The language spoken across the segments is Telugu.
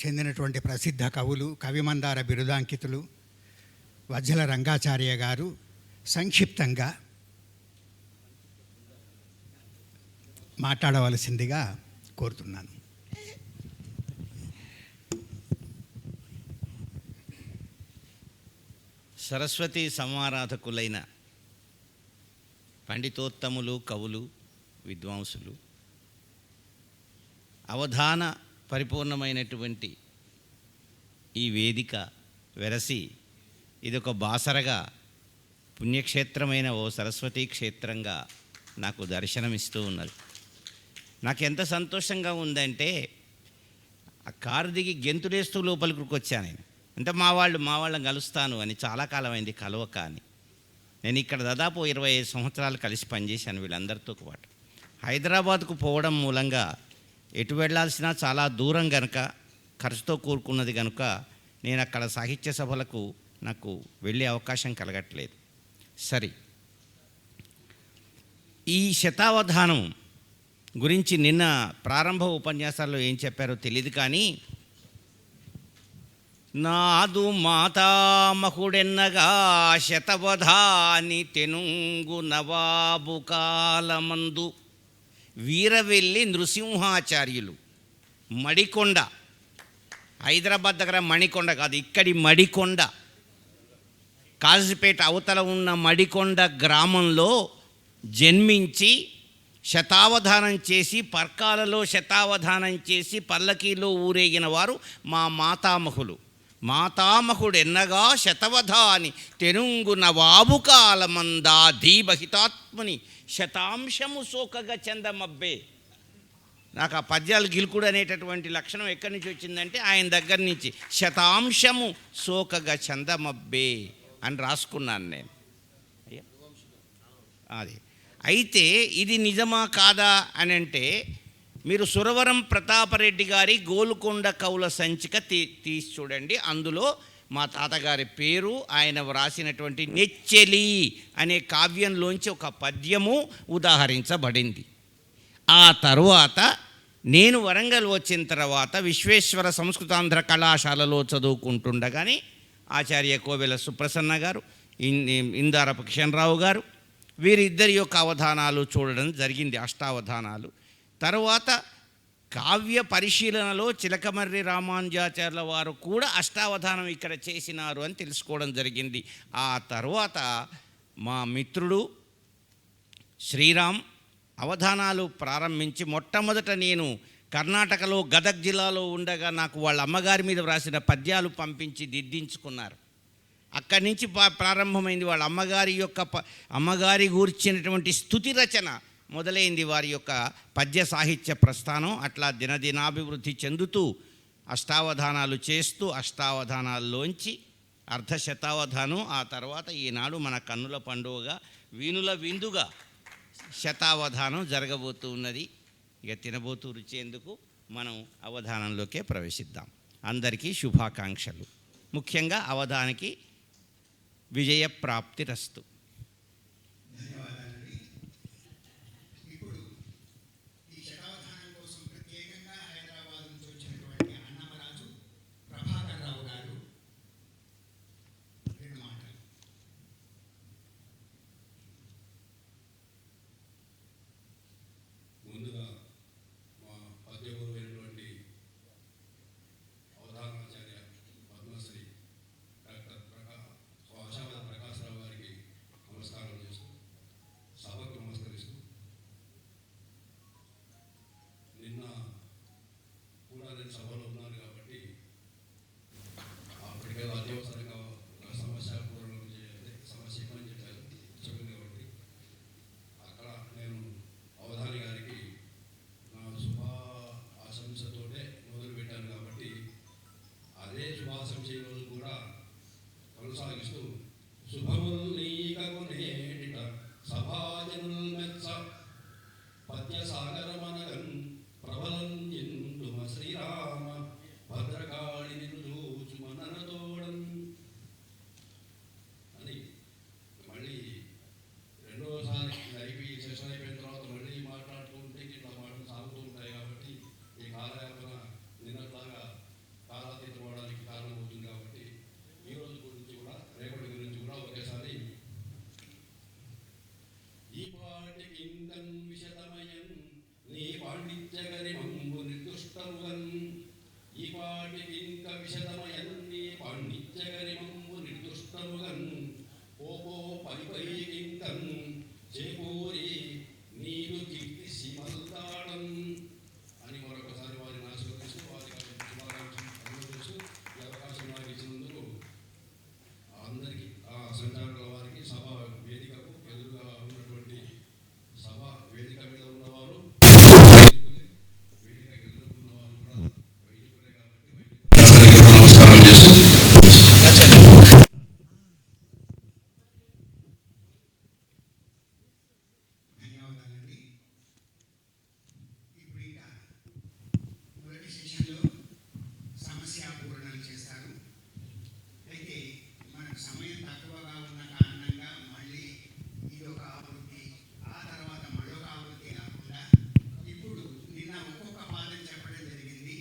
చెందినటువంటి ప్రసిద్ధ కవులు కవిమందార బిరుదాంకితులు వజ్జల రంగాచార్య గారు సంక్షిప్తంగా మాట్లాడవలసిందిగా కోరుతున్నాను. సరస్వతి సమారాధకులైన పండితోత్తములు, కవులు, విద్వాంసులు, అవధాన పరిపూర్ణమైనటువంటి ఈ వేదిక వెరసి ఇదొక బాసరగా పుణ్యక్షేత్రమైన ఓ సరస్వతీ క్షేత్రంగా నాకు దర్శనమిస్తూ ఉన్నది. నాకు ఎంత సంతోషంగా ఉందంటే ఆ కారు దిగి గెంతులేస్తూ లోపలికి వచ్చాను. నేను అంటే మా వాళ్ళని కలుస్తాను అని చాలా కాలం అయింది కలవక అని. నేను ఇక్కడ దాదాపు 25 సంవత్సరాలు కలిసి పనిచేశాను వీళ్ళందరితో పాటు. హైదరాబాద్కు పోవడం మూలంగా ఎటు వెళ్ళాల్సినా చాలా దూరం కనుక, ఖర్చుతో కూరుకున్నది కనుక నేను అక్కడ సాహిత్య సభలకు నాకు వెళ్ళే అవకాశం కలగట్లేదు. సరే, ఈ శతావధానం గురించి నిన్న ప్రారంభ ఉపన్యాసాల్లో ఏం చెప్పారో తెలియదు, కానీ నాదు మాతామహుడెన్నగా శతవధాని తెనుంగు నవాబు కాలమందు వీరవెల్లి నృసింహాచార్యులు మడికొండ, హైదరాబాద్ దగ్గర మణికొండ కాదు, ఇక్కడి మడికొండ, కాజీపేట అవతల ఉన్న మడికొండ గ్రామంలో జన్మించి శతావధానం చేసి పర్కాలలో శతావధానం చేసి పల్లకీలో ఊరేగిన వారు మా మాతామహులు. మాతామహుడు ఎన్నగా శతవధాని తెనుంగు నవాబు కాలమందా ధీబహితాత్ముని శతాంశము సోకగా చందమబ్బే. నాకు ఆ పద్యాలు గిలుకుడు అనేటటువంటి లక్షణం ఎక్కడి నుంచి వచ్చిందంటే ఆయన దగ్గర నుంచి. శతాంశము సోకగా చందమబ్బే అని రాసుకున్నాను నేను. అది అయితే ఇది నిజమా కాదా అని అంటే మీరు సురవరం ప్రతాపరెడ్డి గారి గోలుకొండ కవుల సంచిక తీసి చూడండి. అందులో మా తాతగారి పేరు, ఆయన వ్రాసినటువంటి నెచ్చెలి అనే కావ్యంలోంచి ఒక పద్యము ఉదాహరించబడింది. ఆ తరువాత నేను వరంగల్ వచ్చిన తర్వాత విశ్వేశ్వర సంస్కృతాంధ్ర కళాశాలలో చదువుకుంటుండగానే ఆచార్య కోవెల సుప్రసన్న గారు, ఇందారపు కిషన్రావు గారు, వీరిద్దరి యొక్క అవధానాలు చూడడం జరిగింది, అష్టావధానాలు. తరువాత కావ్య పరిశీలనలో చిలకమర్రి రామానుజాచార్యుల వారు కూడా అష్టావధానం ఇక్కడ చేసినారు అని తెలుసుకోవడం జరిగింది. ఆ తర్వాత మా మిత్రుడు శ్రీరామ్ అవధానాలు ప్రారంభించి మొట్టమొదట నేను కర్ణాటకలో గదగ్ జిల్లాలో ఉండగా నాకు వాళ్ళ అమ్మగారి మీద వ్రాసిన పద్యాలు పంపించి దిద్దించుకున్నారు. అక్కడి నుంచి ప్రారంభమైంది వాళ్ళ అమ్మగారి గూర్చినటువంటి స్తుతి రచన మొదలైంది వారి యొక్క పద్య సాహిత్య ప్రస్థానం. అట్లా దినదినాభివృద్ధి చెందుతూ అష్టావధానాలు చేస్తూ అష్టావధానాల్లోంచి అర్ధశతావధానం, ఆ తర్వాత ఈనాడు మన కన్నుల పండుగగా వీణుల విందుగా శతావధానం జరగబోతూ ఉన్నది. ఇక తినబోతూ రుచేందుకు మనం అవధానంలోకే ప్రవేశిద్దాం. అందరికీ శుభాకాంక్షలు. ముఖ్యంగా అవధానికి విజయప్రాప్తిరస్తు. ముందుగా మా పద్యగురువైనటువంటి అవధానాచార్య పద్మశ్రీ డాక్టర్ ఆచార్య ప్రకాశరావు గారికి ఓపో పలిపై కింకన్ చేకూరి నీరు కీర్తి సిమల్తాడం అని మరొకసారి వారిని ఆశీర్వదిస్తూ వారికి శుభాకాంక్షలు ఈ అవకాశం నాకు ఇచ్చినందుకు అందరికీ ఆ సంచాలకుల వారికి సభ వేదికకు ఎదురుగా ఉన్నటువంటి సభ వేదిక మీద ఉన్నవారు వేదిక ఎదురుకున్న వారు కూడా వైదికులే కాబట్టి నమస్కారం చేస్తూ ధన్యవాదాలండి. ఇప్పుడు ఇంకా మొదటి సెషన్లో సమస్య పూరణలు చేస్తారు. అయితే మనకు సమయం తక్కువగా ఉన్న కారణంగా మళ్ళీ ఇదొక ఆవృత్తి, ఆ తర్వాత మరొక ఆవృత్తి కాకుండా ఇప్పుడు నిన్న ఒక్కొక్క పాదం చెప్పడం జరిగింది.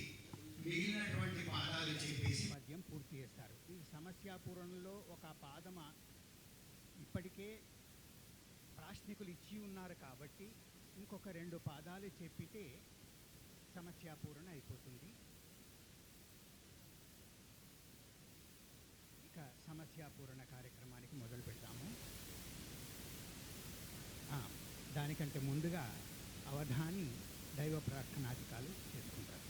మిగిలినటువంటి పాదాలు చెప్పేసి పద్యం పూర్తి చేస్తారు. ఈ సమస్య పూరణలో ఒక పాదమ ఇప్పటికే ప్రాశ్నికులు ఇచ్చి ఉన్నారు కాబట్టి ఇంకొక 2 పాదాలు చెప్పితే సమస్య పూరణ అయిపోతుంది. ఇక సమస్య పూరణ కార్యక్రమానికి మొదలు పెడతాము. దానికంటే ముందుగా అవధాని దైవ ప్రార్థనాధికాలు చేసుకుంటారు.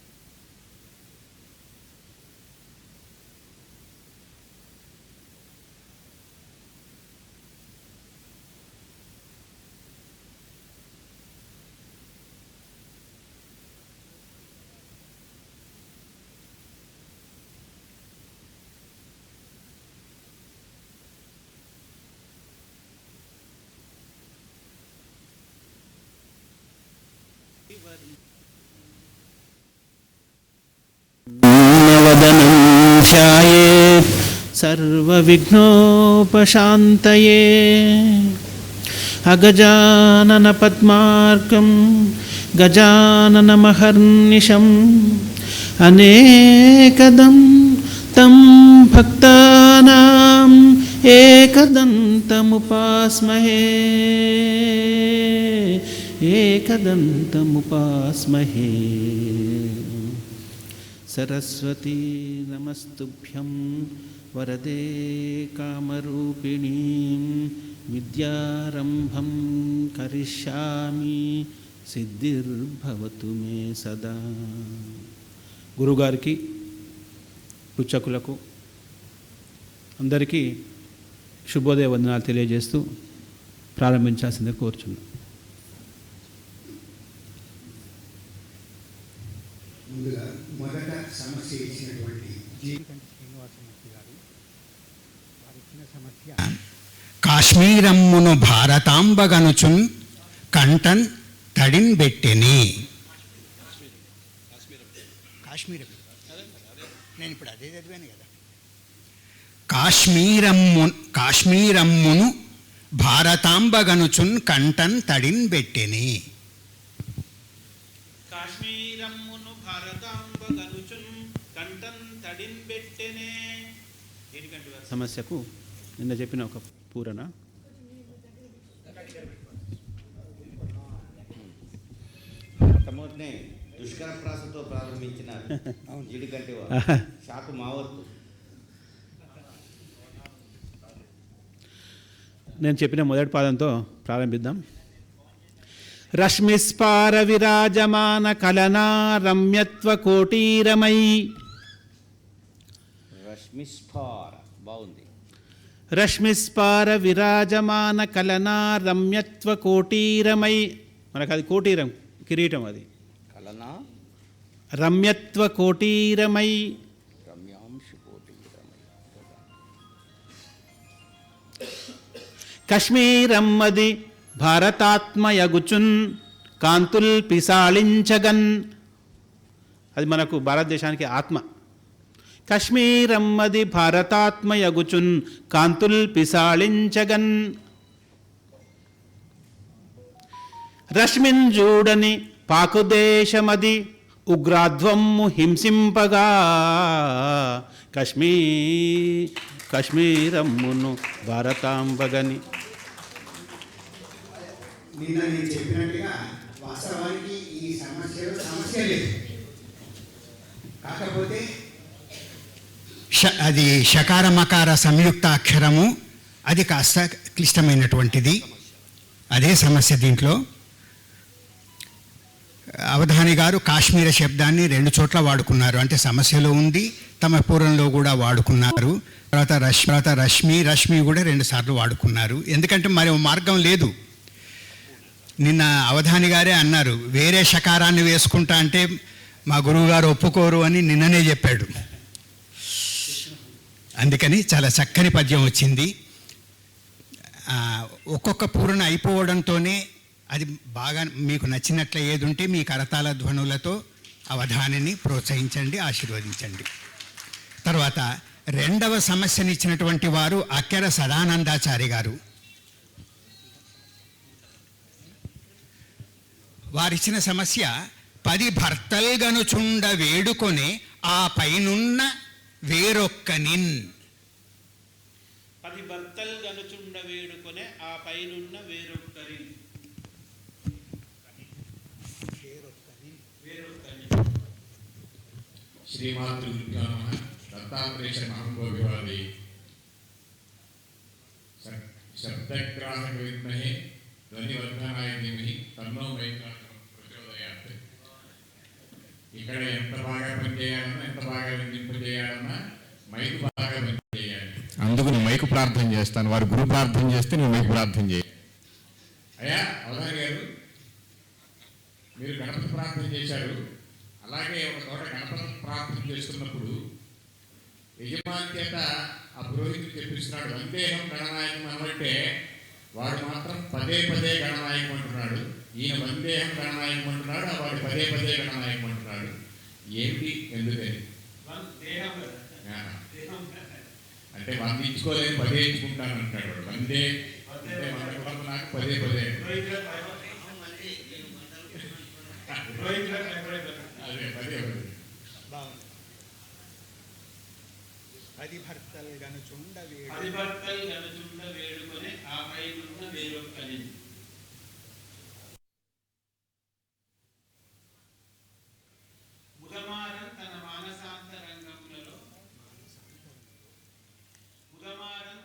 వదనం ధ్యాయేత్ సర్వవిఘ్నోపశాంతయే అగజానన పద్మార్కం గజాననమహర్నిశం అనేకదం తం భక్తానాం ఏకదంతముపాస్మహే ఏకదంతముపాస్మహే. సరస్వతీ నమస్తుభ్యం వరదే కామరూపిణీ విద్యారంభం కరిష్యామి సిద్ధిర్భవతు మే సదా. గురుగారికి, పృచ్ఛకులకు అందరికీ శుభోదయ వందనాలు తెలియజేస్తూ ప్రారంభించాల్సిందే కోరుచున్నాను. ముందుగా మొదట సమస్య ఇచ్చినటువంటి జీవికంటి శ్రీనివాసమూర్తి గారు వారు ఇచ్చిన సమస్య కాశ్మీరమ్మును భారతాంబగనుచున్ కంటన్ తడిన్ బెట్టెని. కాశ్మీరం నేను ఇప్పుడు అదే చదివాను కదా. కాశ్మీరమ్మును భారతాంబగనుచున్ కంటన్ తడిన్ బెట్టెని. కాశ్మీరమ్మును భారతాంబగనుచున్ కంటన్ తడిన్ బెట్టెనే. సమస్యకు నిన్న చెప్పిన ఒక పూరణ. తమోనే దుష్కర ప్రాసతో ప్రారంభించిన జీడికంటి షాకు మావత్తు. నేను చెప్పిన మొదటి పాదంతో ప్రారంభిద్దాం. రశ్మిస్పార విరాజమాన కలనా రమ్యత్వ కోటీరమై. రశ్మిస్ఫార బాగుంది. రశ్మిస్పార విరాజమాన కలనా రమ్యత్వ కోటీరమై. మనకు అది కోటీరం, కిరీటం. అది కలనా రమ్యత్వ కోటీరమై. రమ్యాంశ కోటీరమై. కశ్మీరమ్మది భారతాత్మయగుచున్ కాంతుల్ పిసాళించగన్. అది మనకు భారతదేశానికి ఆత్మ. కశ్మీరమ్మది భారతాత్మయగుచున్ కాంతుల్ పిసాళించగన్. రశ్మిన్ జూడని పాకుదేశమది ఉగ్రాధ్వమ్ము హింసింపగా. కశ్మీరమ్మును భారతాంబగని. నిన్న నేను చెప్పినట్టుగా వాస్తవానికి ఈ సమస్యలో సమస్య లేదు. కాకపోతే అది షకార మకార సంయుక్తాక్షరము అది కాస్త క్లిష్టమైనటువంటిది. అదే సమస్య దీంట్లో. అవధాని గారు కాశ్మీర శబ్దాన్ని 2 చోట్ల వాడుకున్నారు. అంటే సమస్యలో ఉంది, తమ పూర్వంలో కూడా వాడుకున్నారు. తర్వాత రశ్మి కూడా 2 సార్లు వాడుకున్నారు. ఎందుకంటే మరి మార్గం లేదు. నిన్న అవధాని గారే అన్నారు, వేరే షకారాన్ని వేసుకుంటా అంటే మా గురువుగారు ఒప్పుకోరు అని నిన్ననే చెప్పాడు. అందుకని చాలా చక్కని పద్యం వచ్చింది. ఒక్కొక్క పూర్ణ అయిపోవడంతోనే అది బాగా మీకు నచ్చినట్ల ఏది ఉంటే మీ కరతాళ ధ్వనులతో అవధానిని ప్రోత్సహించండి, ఆశీర్వదించండి. తర్వాత 2వ సమస్యనిచ్చినటువంటి వారు అక్కెర సదానందాచారి గారు. వారిచ్చిన సమస్య 10 భర్తల్గనుచుండ వేడుకొనే ఆ పైనున్న వేరొక్కనిన్. 10 భర్తలు గనుచుండ వేడుకొనే ఆ పైనున్న వేరొక్కరి. శ్రీమాతృభ్యో నమః. దత్తాత్రేయ మహాభోగివాది శబ్దగ్రాహక విద్మహే ధ్వనివర్ధనాయ ధీమహి తన్నో మైత్రాత్మకం ప్రచోదయాత్. ఇక్కడ ఎంత బాగా పనిచేయాలన్నా, ఎంత బాగా వినిపింపజేయాలన్నా మైకు బాగా పనిచేయాలి. అందుకు నేను మైకు ప్రార్థన చేస్తాను. వారు గురు ప్రార్థన చేస్తే నువ్వు మైకు ప్రార్థన చేయాలి. అయ్యా అవధాని గారు, మీరు గణపతి ప్రార్థన చేశారు. అలాగే ఒక చోట గణపతి ప్రార్థన చేస్తున్నప్పుడు యజమాని చేత ఆ పురోహితుడు చెప్పిస్తున్నాడు, వందేహం గణనాయకం అనబట్టే వాడు మాత్రం పదే గణనాయకం అంటున్నాడు. ఈయన వందేహం గణనాయకం అంటున్నాడు, వాడు పదే గణనాయకం అంటున్నాడు. ఏమిటి, ఎందుకని? అంటే వంద ఇచ్చుకోలేదు, 10 ఇచ్చుకుంటాను అంటాడు వాడు. వందే అంటే 100 కొరకు నాకు 10 అదే 10 భర్తలు గనుచుండ వేడుకొనే ఆ పైనున్న వేరొక్కని. ముదమారం తన మానసాంతరంగములలో ఉదమారం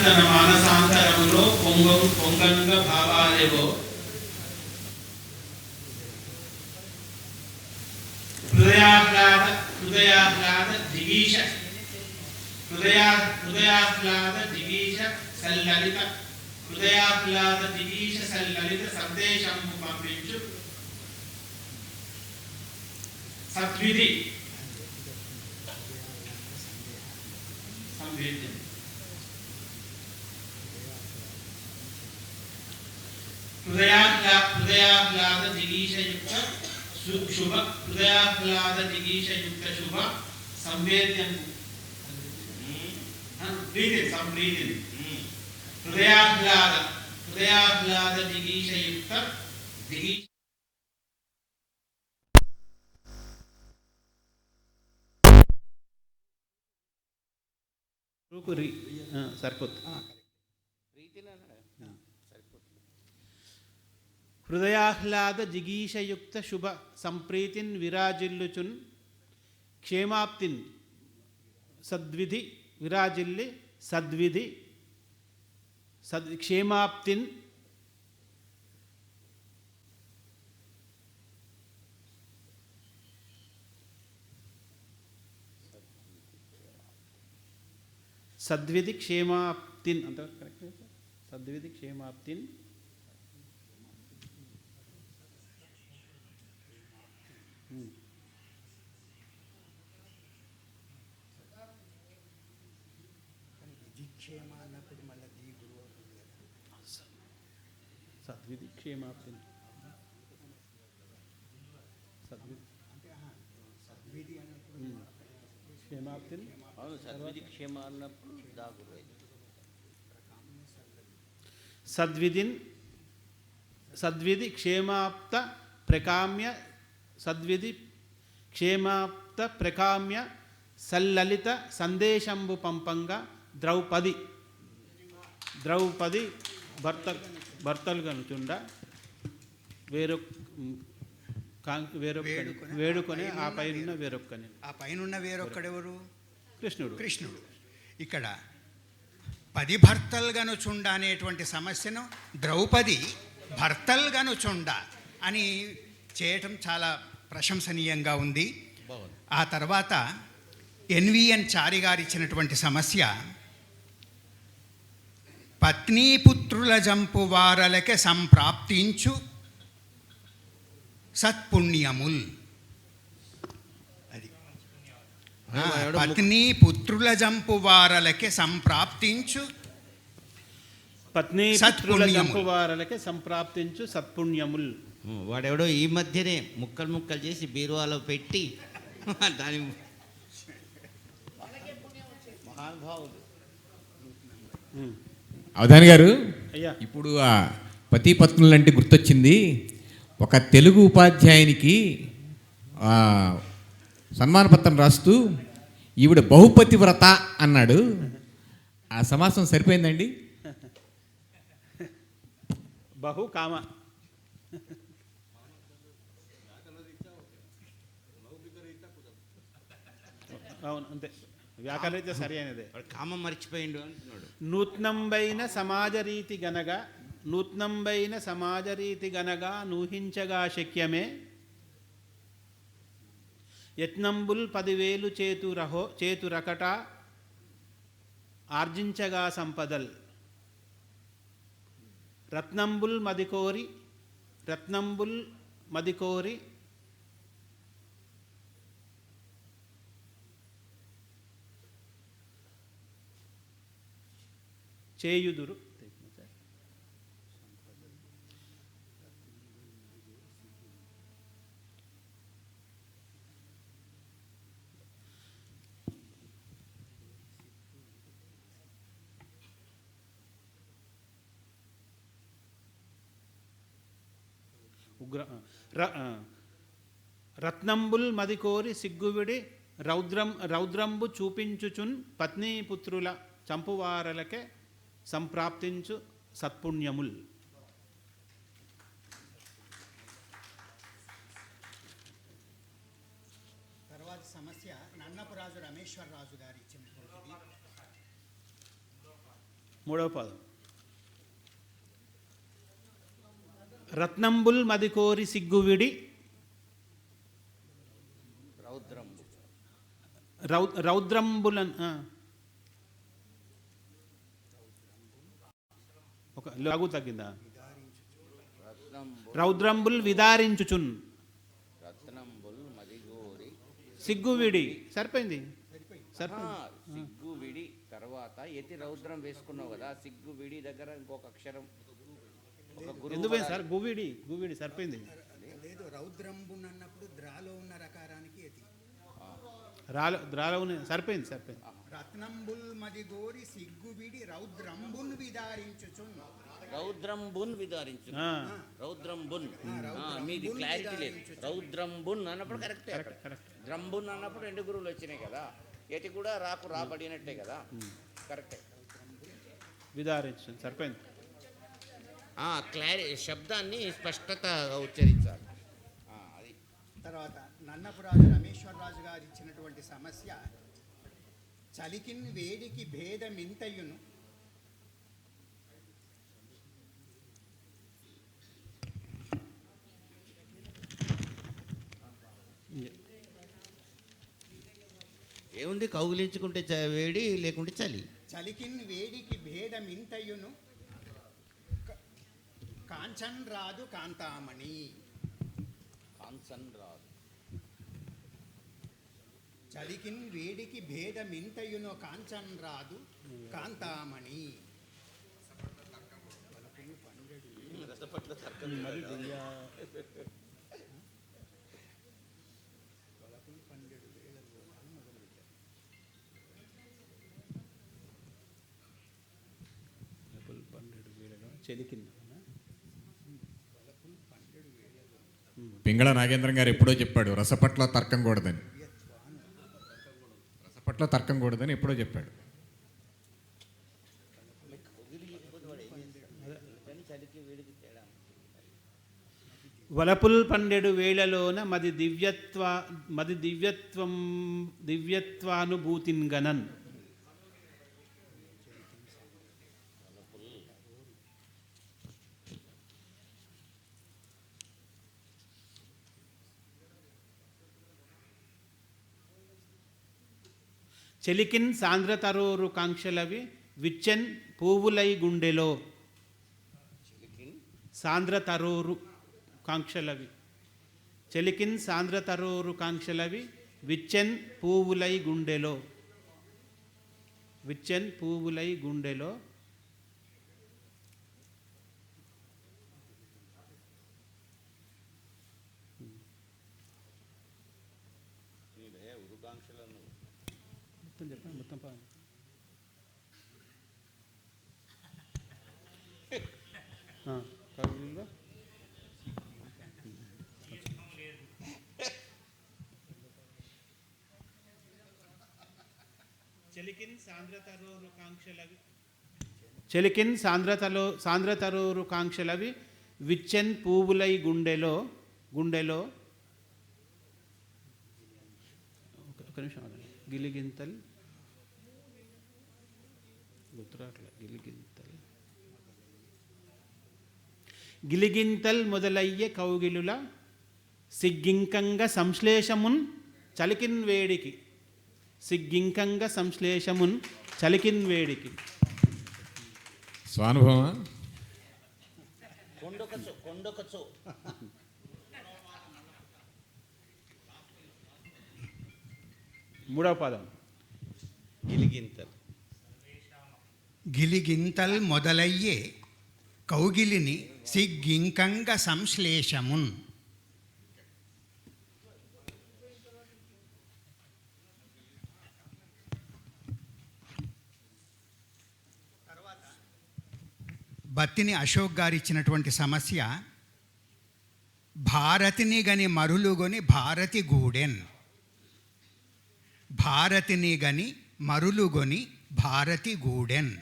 తన మానసాంతరములో పొంగంగ భావాలేవో హృదయాహ్లాద దిగీష సల్లలిత సందేశము పంపించు సద్విధి సంవేద్యం. హృదయాహ్లాద దిగీషయుక్త శుభ సంవేద్యం. హృదయాహ్లాద దిగీషయుక్త హృదయాహ్లాద జిగీషయుక్త శుభ సంప్రీతిన్ విరాజిల్లుచున్ క్షేమాప్తిన్ సద్విధి విరాజిల్లి సద్విధి క్షేమాప్తిన్ సద్విధి క్షేమాప్తిన్ అంత కరెక్ట్. సద్విధి క్షేమాప్తిన్ సద్విధి క్షేమాప్తిన్ క్షేమాప్తిన్ సద్విధి క్షేమ అన్నప్పుడు దాగురు సద్విధి క్షేమాప్త ప్రకామ్య సద్విధి క్షేమాప్త ప్రకామ్య సల్లలిత సందేశంబు పంపంగా ద్రౌపది భర్తలు కనుచుండ వేడుకొని ఆ పైనున్న వేరొక్కని. ఆ పైనున్న వేరొక్కడెవరు? కృష్ణుడు. కృష్ణుడు. ఇక్కడ 10 భర్తలు గనుచుండ అనేటువంటి సమస్యను ద్రౌపది భర్తలు గనుచుండ అని చేయటం చాలా ప్రశంసనీయంగా ఉంది. ఆ తర్వాత ఎన్విఎన్ చారి గారు ఇచ్చినటువంటి సమస్య పత్నీపుత్రుల జంపు వారలకే సంప్రాప్తించు సత్పుణ్యముల్. అది పత్ని పుత్రుల జంపు వారలకే సంప్రాప్తించు పత్ని పుత్రుల జంపు వారలకే సంప్రాప్తించు సత్పుణ్యముల్. వాడెవడో ఈ మధ్యనే ముక్కలు ముక్కలు చేసి బీరువాలో పెట్టి దాని మహానుభావుడు. అవధాని గారు, అయ్యా, ఇప్పుడు ఆ పతి పత్నులంటే గుర్తొచ్చింది. ఒక తెలుగు ఉపాధ్యాయునికి సన్మాన పత్రం రాస్తూ ఈవిడ బహుపతి వ్రత అన్నాడు. ఆ సమాసం సరిపోయిందండి? బహు కామ. అవును, అంతే. వ్యాకరణరీత్యా సరి అయినదే. కామం మర్చిపోయిండు అంటున్నాడు. నూత్నంబైన సమాజరీతి గనగా నూత్నంబైన సమాజరీతి గనగా నూహించగా శక్యమే యత్నంబుల్ 10,000 చేతురకట ఆర్జించగా సంపదల్ రత్నంబుల్ మదికోరి చేయుదురు. రత్నంబుల్ మదికోరి సిగ్గువిడి రౌద్రంబు చూపించుచున్ పత్నీపుత్రుల చంపువారలకే సంప్రాప్తించు సత్పుణ్యముల్. తర్వాత సమస్య నన్నపురాజు రమేశ్వరరాజు గారు ఇచ్చినటువంటిది. 3వ పదం రత్నంబుల్ మదికోరి సిగ్గువిడి రౌద్రంబులన్ ఒక లఘు తగ్గిందా? రౌద్రంబుల్ విదారించుచున్ సిగ్గువిడి. సరిపోయింది. సిగ్గు విడి తర్వాత యతి రౌద్రం వేసుకున్నావు కదా, సిగ్గు విడి దగ్గర ఇంకొక అక్షరం ఎందుకు సార్? గువిడి సరిపోయింది. లేదు, రౌద్రంబున్ అన్నప్పుడు ద్రాలో ఉన్న రకారానికి యతి. ద్రాలో సరిపోయింది. రత్నంబుల్ మదిగోరి సిగ్గువిడి రౌద్రంబున్ విదారించుచున్. రౌద్రంబున్ మీది క్లారిటీ లేదు. రౌద్రంబున్ అన్నప్పుడు కరెక్టే. ద్రంబున్ అన్నప్పుడు 2 గురువులు వచ్చినాయి కదా, యతి కూడా రాబడినట్టే కదా, కరెక్టే. విదారించు సరిపోయింది. శబ్దాన్ని స్పష్టతగా ఉచ్చరించాలి. అది తర్వాత నన్నపురాజు రమేశ్వరరాజు గారు ఇచ్చినటువంటి సమస్య చలికిన్ వేడికి భేదమింతయును ఏముంది, కౌగిలించుకుంటే వేడి లేకుంటే చలి. చలికిన్ వేడికి భేదమింతయును కాంచన్ రాదు కాంతామణి. చలికిన్ వేడికి భేదమింతయును కాంచన్ రాదు కాంతామణి. పింగళ నాగేంద్రం గారు ఎప్పుడో చెప్పాడు, రసపట్ల తర్కం కూడదని. రసపట్ల తర్కం కూడదని ఎప్పుడో చెప్పాడు. వలపుల్ పండెడు వేళలోన మది దివ్యత్వానుభూతిన్ గనన్. చెలికిన్ సాంద్రతరోరు కాంక్షలవి విచ్చెన్ పూవులై గుండెలో. సాంద్రతరోరు కాంక్షలవి చెలికిన్ సాంద్రతరోరు కాంక్షలవి విచ్చెన్ పూవులై గుండెలో. విచ్చెన్ పూవులై గుండెలో. మొత్తం చెప్పండి, మొత్తం కవిలో చెలికిన్ సాంద్రతరోరు కాంక్షలవి విచ్చెన్ పూవులై గుండెలో. గుండెలో ఒక నిమిషం ఆగండి. గిలిగింతల్ గుర్తురాట్ల. గిలిగింతల్ మొదలయ్యే కౌగిలుల సిగ్గింకంగ సంశ్లేషమున్ చలికిన్ వేడికి. సిగ్గింకంగ సంశ్లేషమున్ చలికిన్ వేడికి. స్వానుభవమా? కొండొకచో మూడవ పదం గిలిగింతల్. గిలిగింతల్ మొదలయ్యే కౌగిలిని సిగ్గింకంగ సంశ్లేషమున్. బత్తిని అశోక్ గారు ఇచ్చినటువంటి సమస్య, భారతిని గని మరులుగొని భారతి గూడెన్. భారతిని గని మరులుగొని భారతి గూడెన్.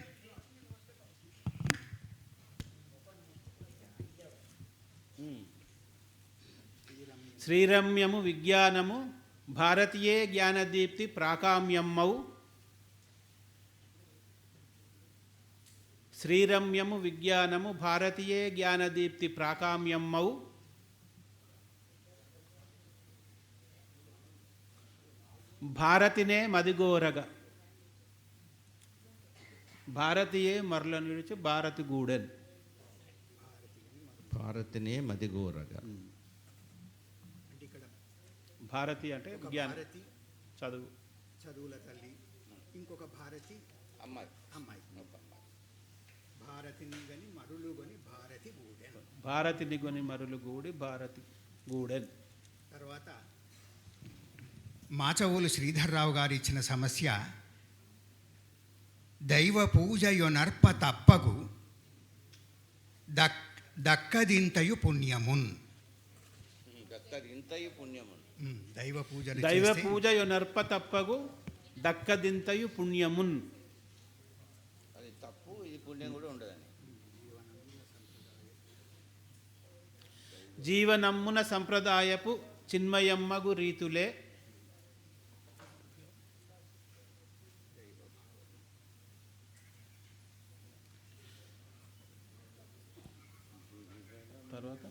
శ్రీరమ్యము విజ్ఞానము భారతీయే జ్ఞానదీప్తి ప్రాకామ్యమ్మౌ. శ్రీరమ్యము విజ్ఞానము భారతీయే జ్ఞానదీప్తి ప్రాకామ్యమ్మౌ. భారతినే మదిగోరగ. భారతీయే మరల నిలిచి భారతి గూడెన్. భారతినే మదిగోరగా. భారతి అంటే విజ్ఞానం, చదువు, చదువుల తల్లి. ఇంకొక భారతి అమ్మాయి. భారతిని గని మరులు గని భారతి గూడెన్. భారతిని గొని మరులు గూడి భారతి గూడెన్. తర్వాత మాచవోలు శ్రీధర్రావు గారు ఇచ్చిన సమస్య, దైవ పూజయొనర్ప తప్పగు దక్కదింతయు పుణ్యమున్. దైవ పూజయు నర్ప తప్పగు దక్కదింతయు పుణ్యమున్. అది తప్పు, ఇది పుణ్యం కూడా ఉండదని. జీవనమ్మున సంప్రదాయపు చిన్మయమ్మగు రీతులే. తర్వాత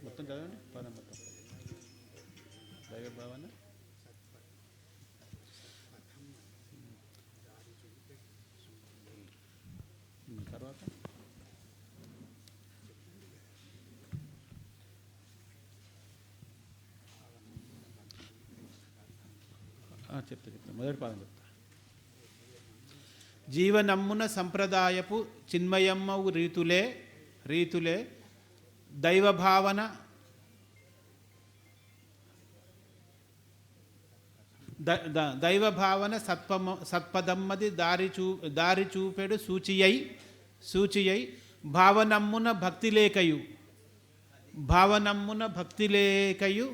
మొత్తం చదవండి. పదం మొత్తం దైవ భావన. తర్వాత చెప్తా మొదటి పాదం చెప్తా. జీవనమ్మున సంప్రదాయపు చిన్మయమ్మవు రీతులే దైవ భావన దైవ భావన సత్పదమ్మది దారి చూపెడు సూచియై భావనమ్మున భక్తిలేకయు భావనమ్మున భక్తిలేకయు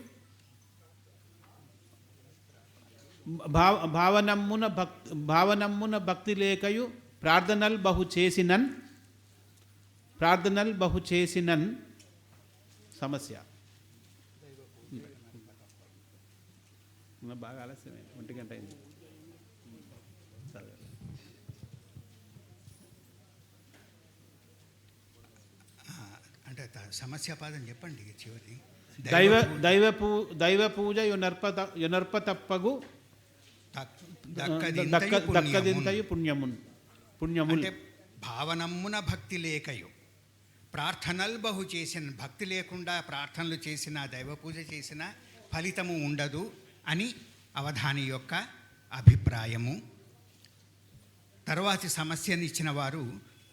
ప్రార్థనల్ బహు చేసినన్ సమస్య. బాగా ఆలస్యమే, 1 గంట అయింది. సరే, అంటే సమస్యాపాదం చెప్పండి చివరి. దైవ పూజ యొనర్పతప్పగు దక్కదింతయు పుణ్యమున్. అంటే భావనమ్మున భక్తి లేకయు ప్రార్థనలు బహు చేసిన, భక్తి లేకుండా ప్రార్థనలు చేసిన, దైవ పూజ చేసిన ఫలితము ఉండదు అని అవధాని యొక్క అభిప్రాయము. తర్వాతి సమస్యనిచ్చిన వారు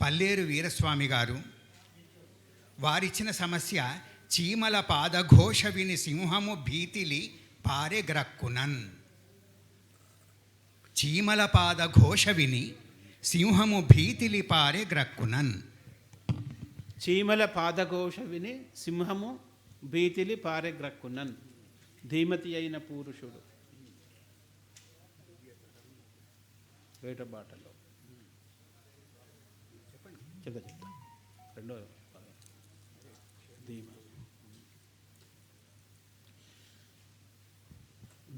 పల్లేరు వీరస్వామి గారు. వారిచ్చిన సమస్య చీమల పాదఘోష విని సింహము భీతిలి పారెగ్రక్కునన్. చీమల పాదఘోష విని సింహము భీతిలి పారెగ్రక్కునన్. చీమల పాదఘోష విని సింహము భీతిలి పారెగ్రక్కునన్. ధీమతి అయిన పురుషుడు వేటబాటలో. చెప్పండి రెండో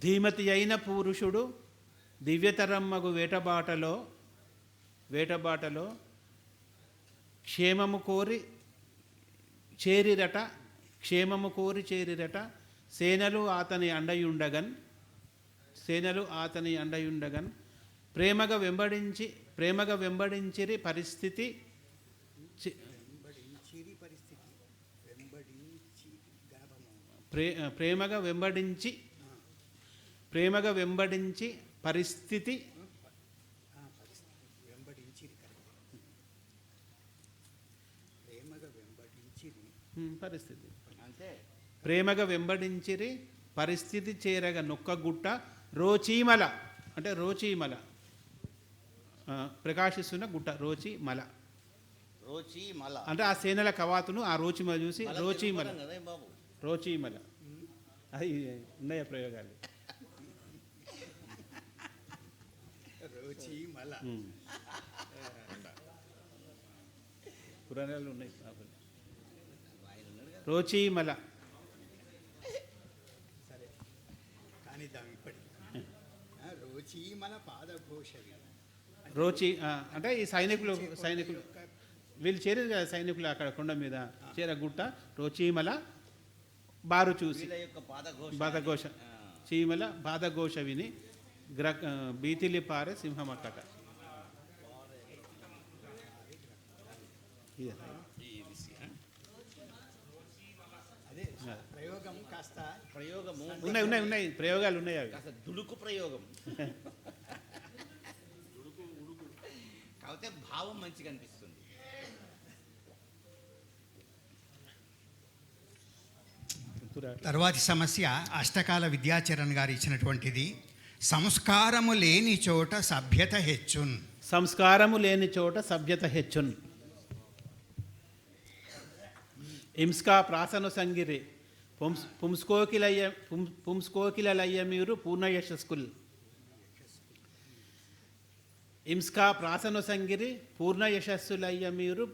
ధీమతి అయిన పురుషుడు దివ్యతరమ్మగు వేటబాటలో క్షేమము కోరి చేరిరట. సేనలు అతని అండయుండగన్ ప్రేమగా వెంబడించిరి పరిస్థితి. ప్రేమగా వెంబడించి పరిస్థితి. ప్రేమగా వెంబడించిరి పరిస్థితి చేరగా నొక్కగుట్ట రోచీమల. అంటే రోచీమల, ప్రకాశిస్తున్న గుట్ట రోచిమల. అంటే ఆ సేనల కవాతును ఆ రోచిమల చూసి రోచీమల. అది ఉన్నాయా ప్రయోగాలు? పురాణాలు ఉన్నాయి. రోచీమల రోచి అంటే ఈ సైనికులు వీళ్ళు చేరేది కదా, సైనికులు అక్కడ కొండ మీద చేరగుట్ట రోచీమల బారు చూసి బాధఘోష. చీమల బాధఘోష విని బీతిలి పారే సింహమక్కట. ఉన్నాయి ప్రయోగాలు ఉన్నాయి. అవి దుడుకు ప్రయోగం. కాకపోతే భావం మంచిగా అనిపిస్తుంది. తర్వాతి సమస్య అష్టకాల విద్యాచరణ్ గారు ఇచ్చినటువంటిది. సంస్కారము లేని చోట సభ్యత హెచ్చున్. సంస్కారము లేని చోట సభ్యత హెచ్చున్. హింస్కా ప్రాసను సంగిరి పుంస్కోకిలయ్య మీరు పూర్ణయశస్కుల్. హింస్కా ప్రాసను సంగిరి పూర్ణయశస్సులయ్య మీరు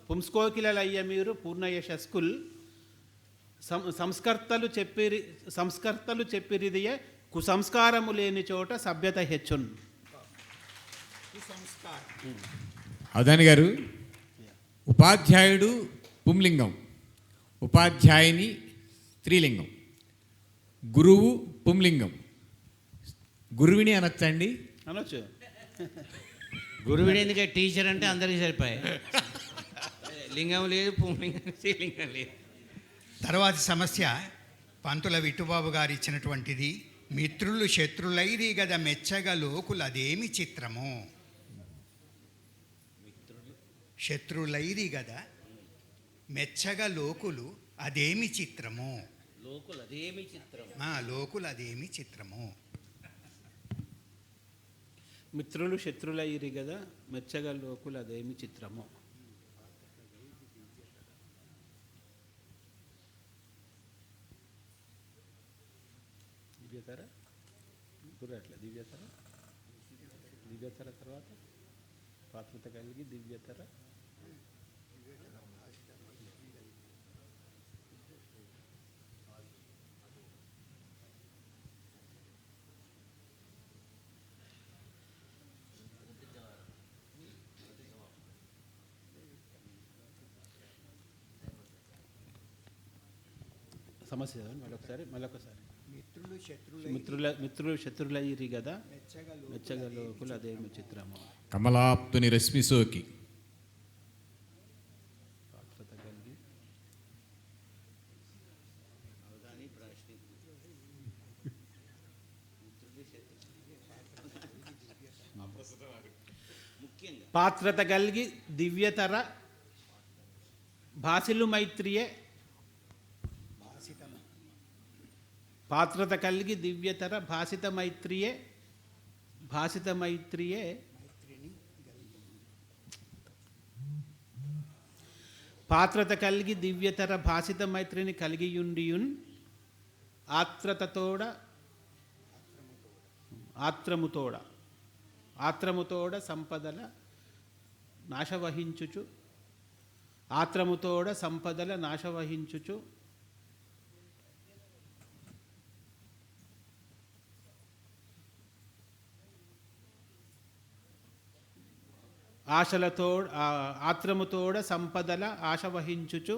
పుంస్కోకిలయ్య మీరు పూర్ణయశస్కుల్. సంస్కర్తలు చెప్పిరిదియే కుసంస్కారము లేని చోట సభ్యత హెచ్చున్. అవధాని గారు, ఉపాధ్యాయుడు పుంలింగం, ఉపాధ్యాయుని స్త్రీలింగం, గురువు పుంలింగం. గురువిని అనొచ్చండి? అనొచ్చు. గురువుడు ఎందుకంటే టీచర్ అంటే అందరికీ సరిపోయాయి. లింగం లేదు, పుంలింగం స్త్రీలింగం లేదు. తర్వాతి సమస్య పంతుల విట్టుబాబు గారు ఇచ్చినటువంటిది. మిత్రులు శత్రులైరి గద మెచ్చగ లోకులు అదేమి చిత్రము. శత్రులైరి గద మెచ్చగ లోకులు అదేమి చిత్రము. లోకులు అదేమి చిత్రము. మిత్రులు శత్రులైరి గదా మెచ్చగ లోకులు అదేమి చిత్రము. దివ్యతర గురట్లా దివ్యతర తర్వాత పాత్రత కలిగి దివ్యతర సమస్య చదవండి మళ్ళొకసారి. మిత్రులు శత్రులయ్యిరి కదా మెచ్చగలు మెచ్చగలోకులు అదేమి చిత్రము. కమలాప్తుని రశ్మి సోకి. పాత్రత కలిగి పాత్రత కలిగి దివ్యతర భాసిలు మైత్రియే. పాత్రత కలిగి దివ్యతర భాసిత మైత్రియే పాత్రత కలిగి దివ్యతర భాసిత మైత్రిని కలిగియుండియున్ ఆత్రముతోడ సంపదల నాశవహించుచు ఆత్రముతోడ సంపదల ఆశవహించుచు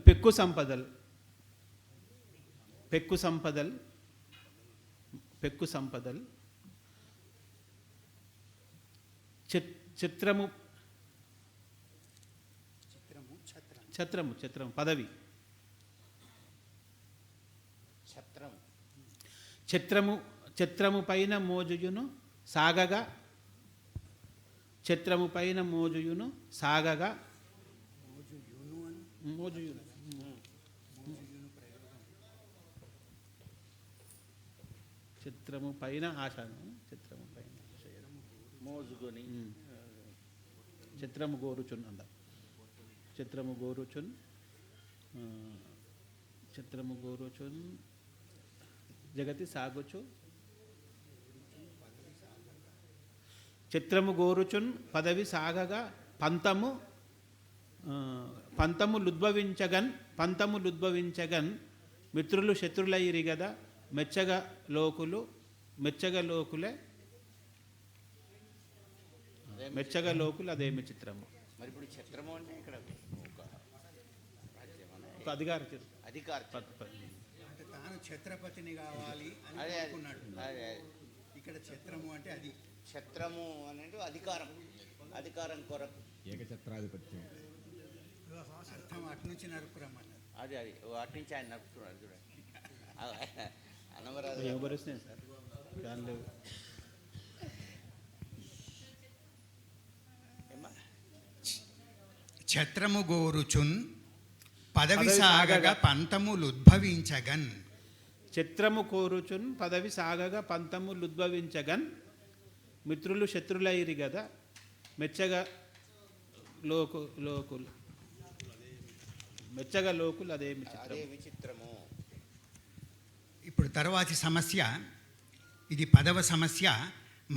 పెక్కు సంపదల్ ఛత్రము పదవి ఛత్రము పైన మోజుయును సాగగా మోజుయును చిత్రము పైన ఆశను మోజుకొని చిత్రము గోరుచున్ అందాం. చిత్రము గోరుచున్ జగతి సాగుచు. చిత్రము గోరుచున్ పదవి సాగగా పంతము లుద్భవించగన్ మిత్రులు శత్రులైరి గదా మెచ్చగలోకులు అదేమి చిత్రము. మరి ఇప్పుడు చిత్రము అంటే ఇక్కడ ఒక అధికార అంటే తాను ఛత్రపతిని కావాలి అని అనుకున్నాడు. ఇక్కడ ఛత్రము అంటే అది ఛత్రము అనేది అధికారం కొరకు ఏకఛత్రాధిపత్యం అర్థం అటు నుంచి నరుకురమ్మన్నారు. అది వాటి నుంచి ఆయన నడుపుతున్నాడు చూడండి. అనవరాదు ఎవరిస్తున్నాయి సార్ ఫ్యాన్ లేవు. ఛత్రము గోరుచున్ పదవి సాగగా పంతములుద్భవించగన్. చిత్రము కోరుచున్ పదవి సాగగా పంతములుద్భవించగన్ మిత్రులు శత్రులైరి గదా మెచ్చగలోకులు అదేమి చిత్రము. ఇప్పుడు తర్వాతి సమస్య, ఇది 10వ సమస్య.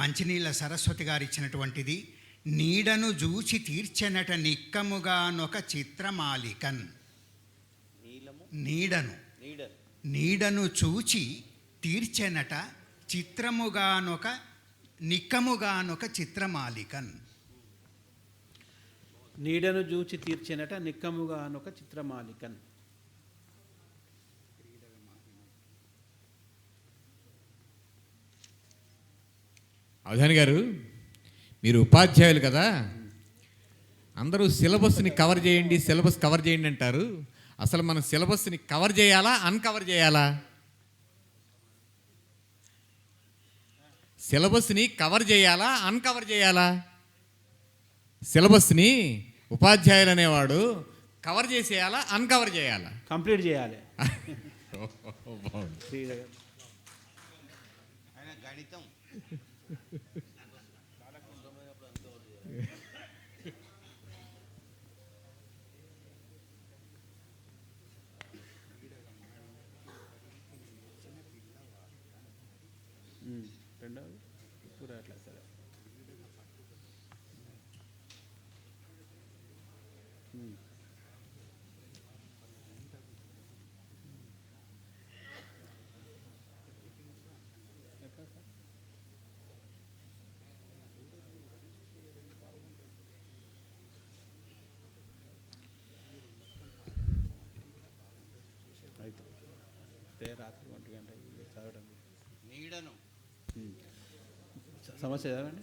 మంచినీళ్ళ సరస్వతి గారు ఇచ్చినటువంటిది. నీడను జూచి తీర్చెనట నిక్కముగానొక చిత్రమాలికన్. నీడను చూచి తీర్చెనట నిక్కముగానొక చిత్రమాలికన్. నీడను జూచి తీర్చెనట నిక్కముగానొక చిత్రమాలికన్. అవధాని గారు, మీరు ఉపాధ్యాయులు కదా, అందరూ సిలబస్ని కవర్ చేయండి అంటారు. అసలు మనం సిలబస్ని కవర్ చేయాలా, అన్కవర్ చేయాలా? సిలబస్ని కవర్ చేయాలా, అన్కవర్ చేయాలా? సిలబస్ని ఉపాధ్యాయులు అనేవాడు కవర్ చేసేయాలా, అన్కవర్ చేయాలా? కంప్లీట్ చేయాలి. గణితం రెండవది ఇప్పుడు అట్లా సరే. రాత్రి 1 గంట చదవడం నీడను సమస్య చదవండి.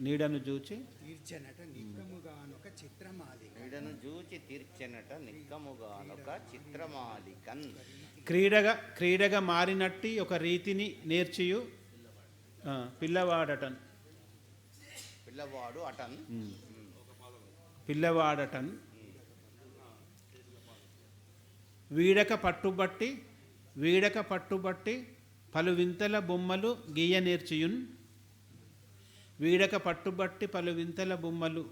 నీడను చూచి తీర్చనట నిక్కముగానొక చిత్రమాలిక. నీడను జూచి తీర్చెనట నిక్కముగానొక చిత్రమాలికన్. క్రీడగా మారినట్టి ఒక రీతిని నేర్చియు పిల్లవాడటన్. పిల్లవాడు అటన్. పిల్లవాడటన్ వీడక పట్టుబట్టి పలు వింతల బొమ్మలు గీయ నేర్చియున్. వీడక పట్టుబట్టి పలు వింతల బొమ్మలు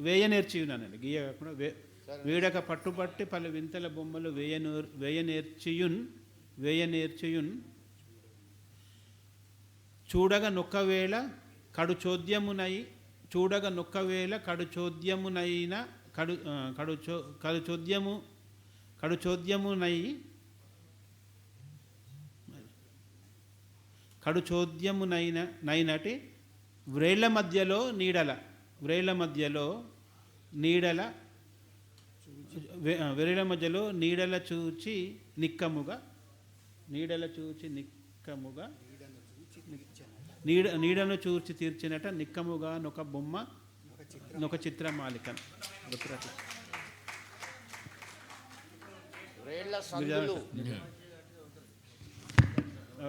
వేయ నేర్చియున్ అనండి, గీయ కాకుండా వీడక పట్టుబట్టి పలు వింతల బొమ్మలు వేయ నేర్చియున్. చూడగ నొక్కవేళ కడు చోద్యమునై నైనటి వ్రేళ్ల మధ్యలో నీడల చూచి నిక్కముగా నీడను చూచి తీర్చినట నిక్కముగా నొక బొమ్మ నొక చిత్రమాలిక. వ్రేళ్ల సందులు.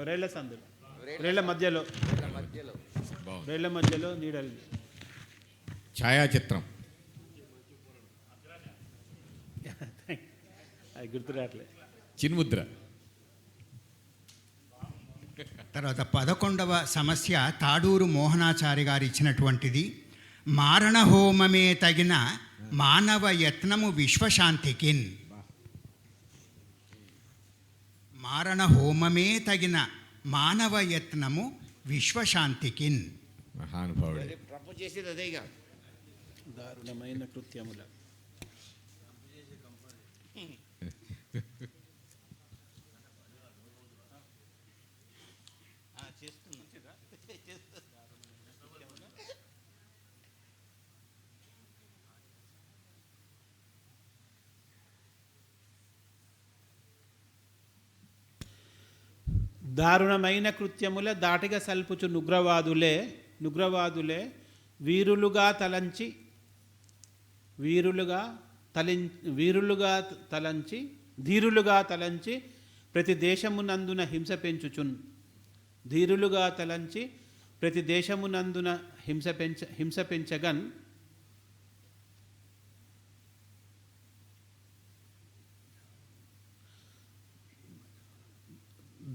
రేళ్ల సందులు, రేళ్ల మధ్యలో నీడలు. ఛాయాచిత్రం. అది గుర్తురాట్లే. చిన్ముద్ర. తర్వాత 11వ సమస్య తాడూరు మోహనాచారి గారు ఇచ్చినటువంటిది. మారణ హోమమే తగిన మానవ యత్నము విశ్వశాంతికిన్. మారణ హోమమే తగిన మానవ యత్నము విశ్వశాంతికిన్. మహానుభావుడు. తప్పు చేసేది అదేగా. దారుణమైన కృత్యముల. దారుణమైన కృత్యముల దాటిగా సల్పుచు నుగ్రవాదులే వీరులుగా తలంచి ప్రతి దేశమునందున హింస పెంచగన్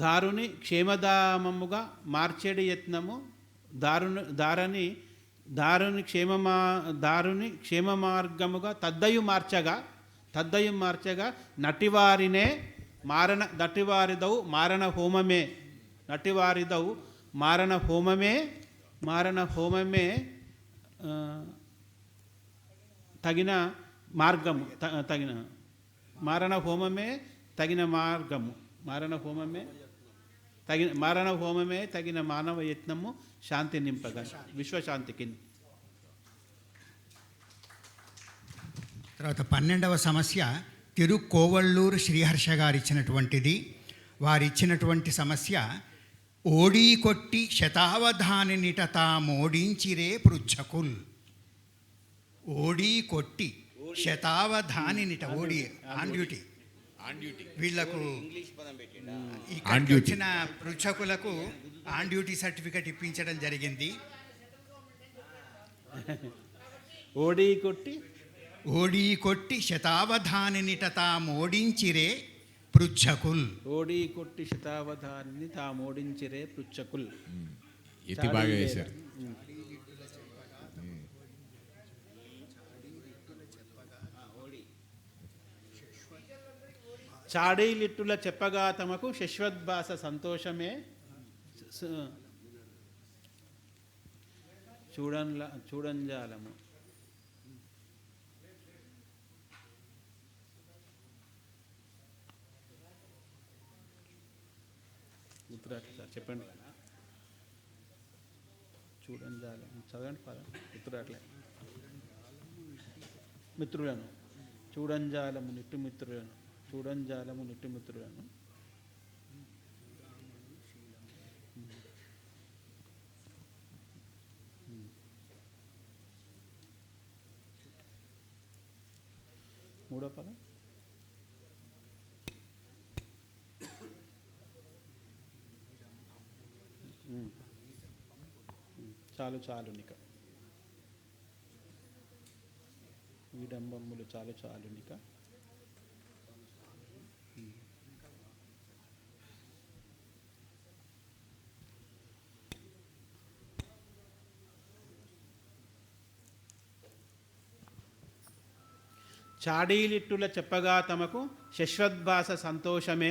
దారుని క్షేమధామముగా మార్చేడి యత్నము దారుని క్షేమ మార్గముగా తద్దయు మార్చగా నటివారినే దట్టివారిదౌ మారణ హోమమే తగిన మార్గము మారణ హోమమే తగిన మానవ యత్నము శాంతి నింపగా విశ్వశాంతికి. తర్వాత 12వ సమస్య తిరుకోవళ్ళూరు శ్రీహర్ష గారు ఇచ్చినటువంటిది. వారిచ్చినటువంటి సమస్య ఓడీ కొట్టి శతావధానినిట తామోడించిరే పృచ్ఛకుల్. ఓడీ కొట్టి శతావధానినిట, ఓడి ఆన్ డ్యూటీ, వీళ్లకు ఇక్కడికి వచ్చిన పృచ్ఛకులకు ఆన్ డ్యూటీ సర్టిఫికెట్ ఇప్పించడం జరిగింది. ఓడీ కొట్టి శతావధానినిట తామోడించిరే పృచ్ఛకుల్. ఎత్తి బాగా వేశారు. చాడీలిట్టుల చెప్పగా తమకు శశ్వద్భాస సంతోషమే చూడంజాలము. సార్ చెప్పండి. చూడంజాలము చదవండి పద. గుర్తురాట్లే. మిత్రులను చూడంజాలము నిట్టుమిత్రులను మూడో పదం చాలు చాలునిక. విడంబములు చాలు చాలునిక. చాడీలిట్టుల చెప్పగా తమకు శశ్వద్భాష సంతోషమే,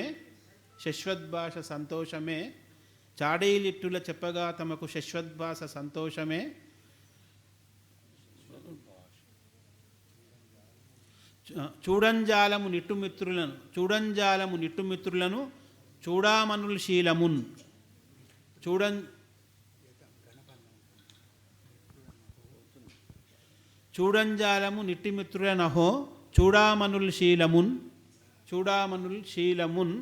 శశ్వద్భాష సంతోషమే. చాడీలిట్టుల చెప్పగా తమకు శశ్వద్భాష సంతోషమే. చూడంజాలము నిట్టుమిత్రులను, చూడంజాలము నిట్టుమిత్రులను చూడామనుల్ శీలమున్. చూడంజాలము నిట్టిమిత్రులనహో చూడామనుల్ శీలమున్, చూడామనుల్ శీలమున్.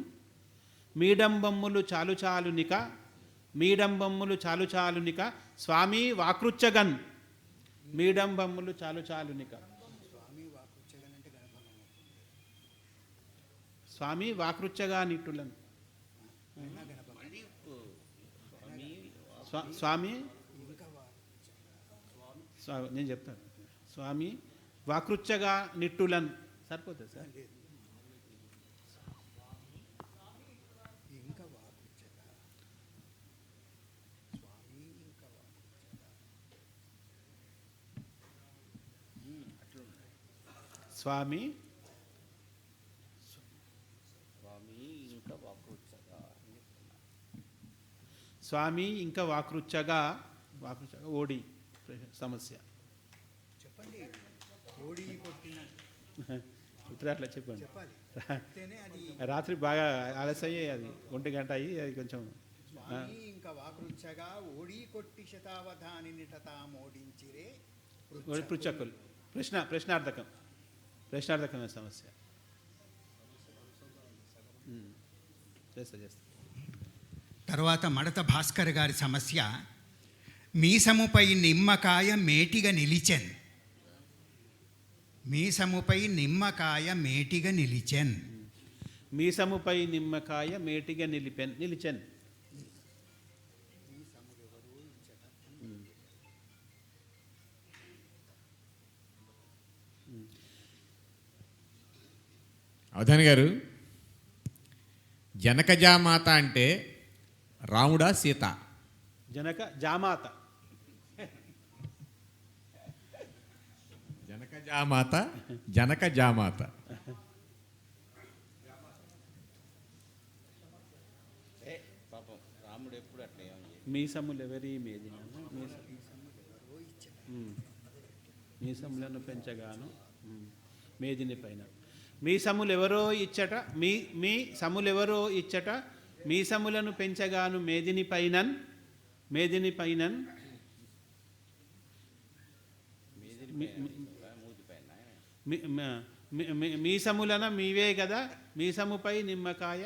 మీడంబమ్ములు చాలు చాలునిక, మీడంబమ్ములు చాలు చాలునిక. స్వామి వాకృచ్చగన్, మీడంబమ్ములు చాలు చాలునిక. స్వామి వాకృచ్చగా నిట్టులను. స్వామి నేను చెప్తాను. స్వామి వాకృచ్చగా నిట్టులన్ సరిపోతుంది సార్. స్వామి స్వామి ఇంకా వాకృచ్చగా, వాకృచ్చగా ఓడి సమస్య చెప్పండి. ఓడి కొట్టిన ఇతర అట్లా చెప్పండి. రాత్రి బాగా ఆలస్యయ్యే, అది 1 గంట అయ్యి అది కొంచెం ఇంకా వాకృచ్చగా ఓడి కొట్టి శతావధాని నిటతామోడించిరే పృచ్చకులు. ప్రశ్నార్థకం, ప్రశ్నార్థకమైన సమస్య. చేస్తా. తర్వాత మడత భాస్కర్ గారి సమస్య. మీసముపై నిమ్మకాయ మేటిగా నిలిచెన్, మీసముపై నిమ్మకాయ మేటిగా నిలిచెన్. మీసముపై నిమ్మకాయ మేటిగా నిలిచెన్. అవధాని గారు, జనకజామాత అంటే రాముడా సీత? జనక జామాత. జనకజామాత, జనకజామాత. పాపం రాముడు ఎప్పుడు అట్లా మీసములు ఎవరి మేది, మీసములను పెంచగాను మేదిని పైన. మీసములు ఎవరో ఇచ్చట, మీ సములెవరో ఇచ్చట, మీసములను పెంచగాను మేదిని పైనన్, మేదిని పైనన్. మీసములన మీవే కదా, మీసముపై నిమ్మకాయ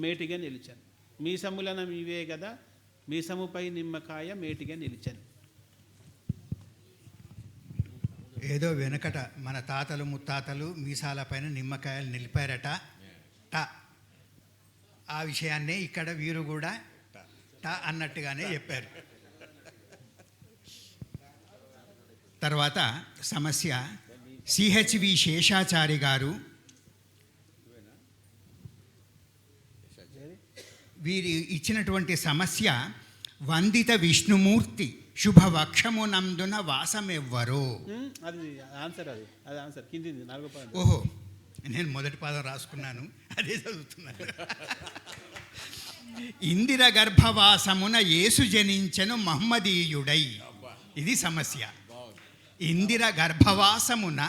మేటిగా నిలిచాను. మీసములన మీవే కదా, మీసముపై నిమ్మకాయ మేటిగా నిలిచాను. ఏదో వెనకట మన తాతలు ముత్తాతలు మీసాలపైన నిమ్మకాయలు నిలిపారట. ఆ విషయాన్నే ఇక్కడ వీరు కూడా అన్నట్టుగానే చెప్పారు. తర్వాత సమస్య. సిహెచ్వి శేషాచారి గారు, వీరు ఇచ్చినటువంటి సమస్య. వందిత విష్ణుమూర్తి శుభవక్షమునందున వాసమెవ్వరో. అది ఆన్సర్, అది ఆన్సర్ కింది 4వ పాయింట్. ఓహో, నేను మొదటి పాదం రాసుకున్నాను, అదే చదువుతున్నాను. ఇందిర గర్భవాసమున యేసు జనించెను మహమ్మదీయుడై. ఇది సమస్య. ఇందిర గర్భవాసమున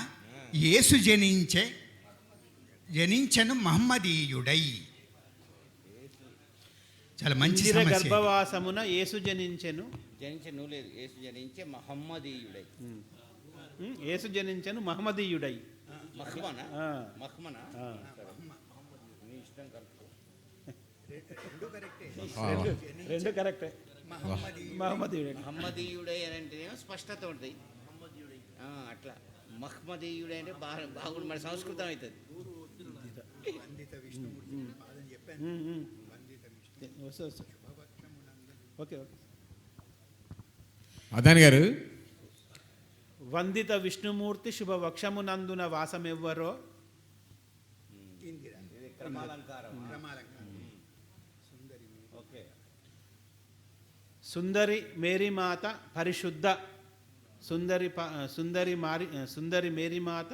యేసు జనించెను మహమ్మదీయుడై. చాలా మంచి సమస్య. గర్భవాసమున యేసు జనించెను, జనించెను లేదు, యేసు జనించే మహమ్మదీయుడై. యేసు జనించెను మహమ్మదీయుడై. మహ్మనా? మహ్మనా? మీ ఇష్టం కలుపుకో. రెండు కరెక్టే. మహమ్మదీయుడై. మహమ్మదీయుడై అని అంటేనేమో స్పష్టత ఉంటుంది. అట్లా మహ్మదీయుడు అంటే బాగుండు మన సంస్కృతం అవుతుంది. వందిత విష్ణుమూర్తి పాదం చెప్పాను. వందిత విష్ణు వస్తా ఓకే ఓకే. అదాని గారు, వందిత విష్ణుమూర్తి శుభవక్షమునందున వాసమెవ్వరో ఇందిరా క్రమాలంకారం. క్రమాలంకారం. సుందరి ఓకే. సుందరి మేరీమాత పరిశుద్ధ సుందరి మేరీమాత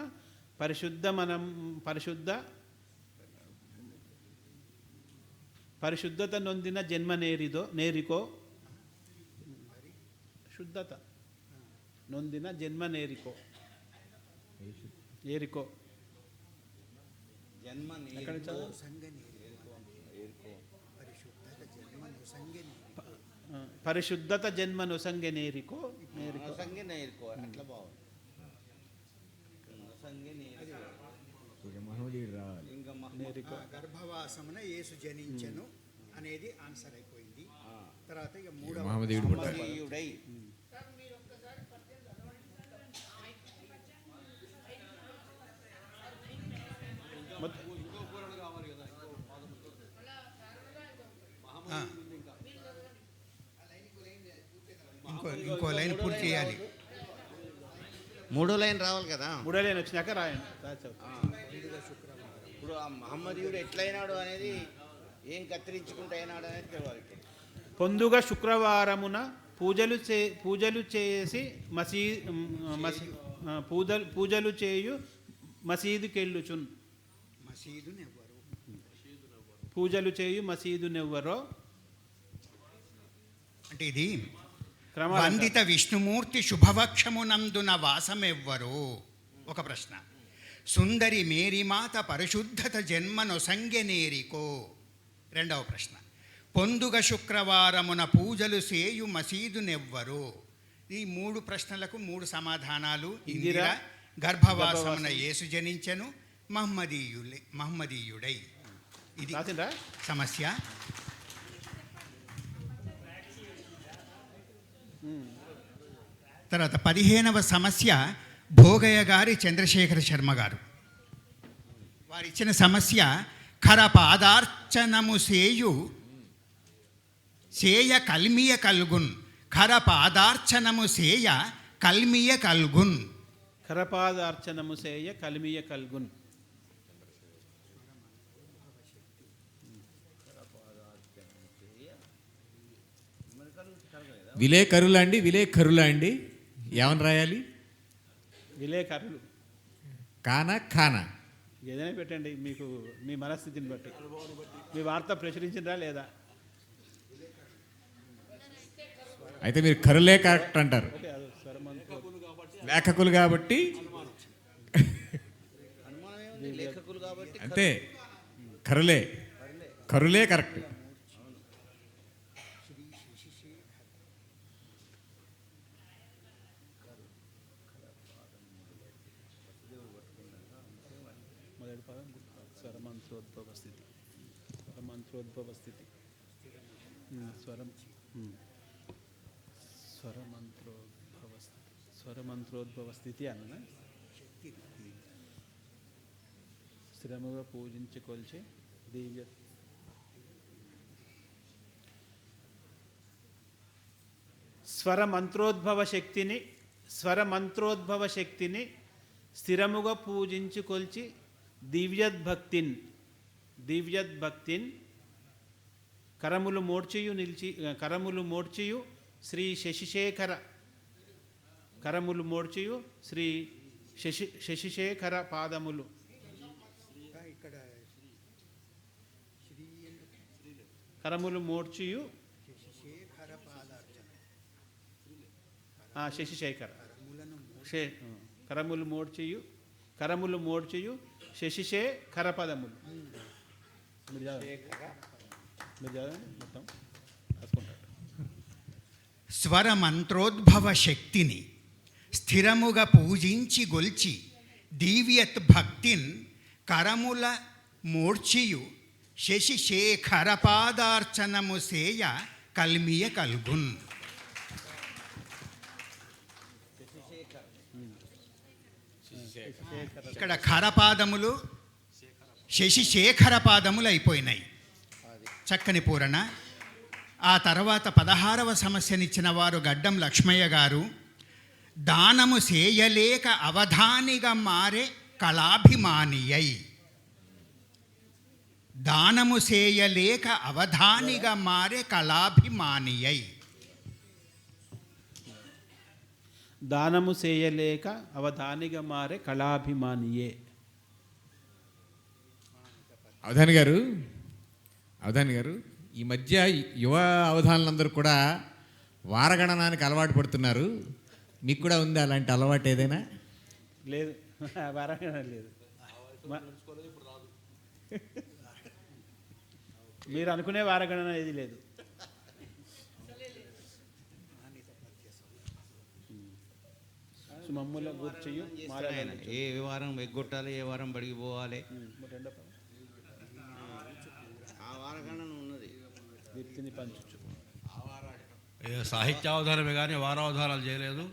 పరిశుద్ధత నొందిన జన్మ నేరికో శుద్ధత నొందిన జన్మ ఏరికో జన్మ ఎక్కడ చదువు? సంగని పరిశుద్ధత జన్మను సంగని పరిశుద్ధత జన్మ నొసంగె నేరికో సంగే నేర్కో అట్లా బాగుంది. సంగే నేర్కో ఇంకా నేరికో గర్భవాసమున యేసు జనించెను అనేది ఆన్సర్ అయిపోయింది. తర్వాత ఇక మూడవ మహమ్మదీయుడు పుట్టాడు. మహమ్మదీయుడై. ఆ. ఇంకో లైన్ పూర్తి చేయాలి. మూడో లైన్ రావాలి కదా. మూడో లైన్ వచ్చినాక రాయండి. ఇప్పుడు ఆ మహమ్మదీయుడు ఎట్లయినాడు అనేది, ఏం కత్తిరించుకుంటూ అయినాడు అనేది తెలియాలి. పొందుగ శుక్రవారమున పూజలు చేసి పూజలు చేయు మసీదుకెళ్ళుచున్. మసీదునెవ్వరు పూజలు చేయు మసీదునెవ్వరో అంటే ఇది క్రమాలంకారం. వందిత విష్ణుమూర్తి శుభవక్షమునందున వాసమెవ్వరు ఒక ప్రశ్న. సుందరి మేరీమాత పరిశుద్ధత జన్మనొసంగెనేరికో రెండవ ప్రశ్న. పొందుగ శుక్రవారమున పూజలు సేయు మసీదునెవ్వరు. ఈ మూడు ప్రశ్నలకు మూడు సమాధానాలు. ఇందిరా గర్భవాసమున యేసు జనించెను, మహమ్మదీయుడై. ఇది రాసిండ్రా? సమస్య. తర్వాత 15వ సమస్య భోగయ్య గారి చంద్రశేఖర శర్మ గారు వారిచ్చిన సమస్య ఖర పాదార్చనము సేయ కల్మియ కల్గున్. ఖర పాదార్చనము సేయ కల్మియ కల్గున్. కరపాదార్చనము సేయ కలిమియ కల్గున్. విలేకరులా అండి, విలేకరులా అండి, ఏమని రాయాలి? విలేకరులు ఖానా ఏదైనా పెట్టండి, మీకు మీ మనస్థితిని బట్టి. మీ వార్త ప్రచురించిందా లేదా? అయితే మీరు కరులే కరెక్ట్ అంటారు. ఓకే, అది స్వరమంత్రం. లేఖకులు కాబట్టి అనుమానం ఏముంది? లేఖకులు కాబట్టి అంతే, కరులే కరెక్ట్. మొదటి పదం స్వరమంత్రోద్భవ స్థితి. స్వరమంత్రోద్భవ స్థితి. స్వరమంత్రోద్భవ స్థితి అన్న స్థిరముగా పూజించుకొల్చే దివ్య స్వరమంత్రోద్భవ శక్తిని స్థిరముగా పూజించుకొల్చి దివ్యద్భక్తిన్ కరములు మోడ్చియు శ్రీ శశిశేఖర పాదములు. ఇక్కడ కరములు మోడ్చియు శశిశేఖర పాదార్చన శశిశేఖర కరములు మోడ్చియు శశిశేఖర పదములు. మీరు చదవండి మొత్తం రాసుకుంటారు. స్వరమంత్రోద్భవ శక్తిని స్థిరముగా పూజించి గొల్చి దివ్యత్ భక్తిన్ కరముల మోడ్చియు శశిశేఖర పాదార్చనము సేయ కల్మియ కల్గున్. ఇక్కడ ఖరపాదములు శశిశేఖర పాదములు అయిపోయినాయి. చక్కని పూరణ. ఆ తర్వాత 16వ సమస్యనిచ్చిన వారు గడ్డం లక్ష్మయ్య గారు. దానము చేయలేక అవధానిగా మారే కళాభిమానియై. దానము చేయలేక అవధానిగా మారే కళాభిమానియై. దానము చేయలేక అవధానిగా మారే కళాభిమానియే. అవధాని గారు ఈ మధ్య యువ అవధానులందరూ కూడా వారగణనానికి అలవాటు పడుతున్నారు. మీకు కూడా ఉంది అలాంటి అలవాటు ఏదైనా? లేదు, వారగణన లేదు. మీరు అనుకునే వారగణన ఏది లేదు. సుమమ్ముల గూర్చియు ఏ వారం ఎగ్గొట్టాలి, ఏ వారం బడికి పోవాలి, ఆ వారగణన ఉన్నది. దీప్తిని పంచుచు సాహిత్యావధానమే కానీ వారావధానాలు చేయలేదు.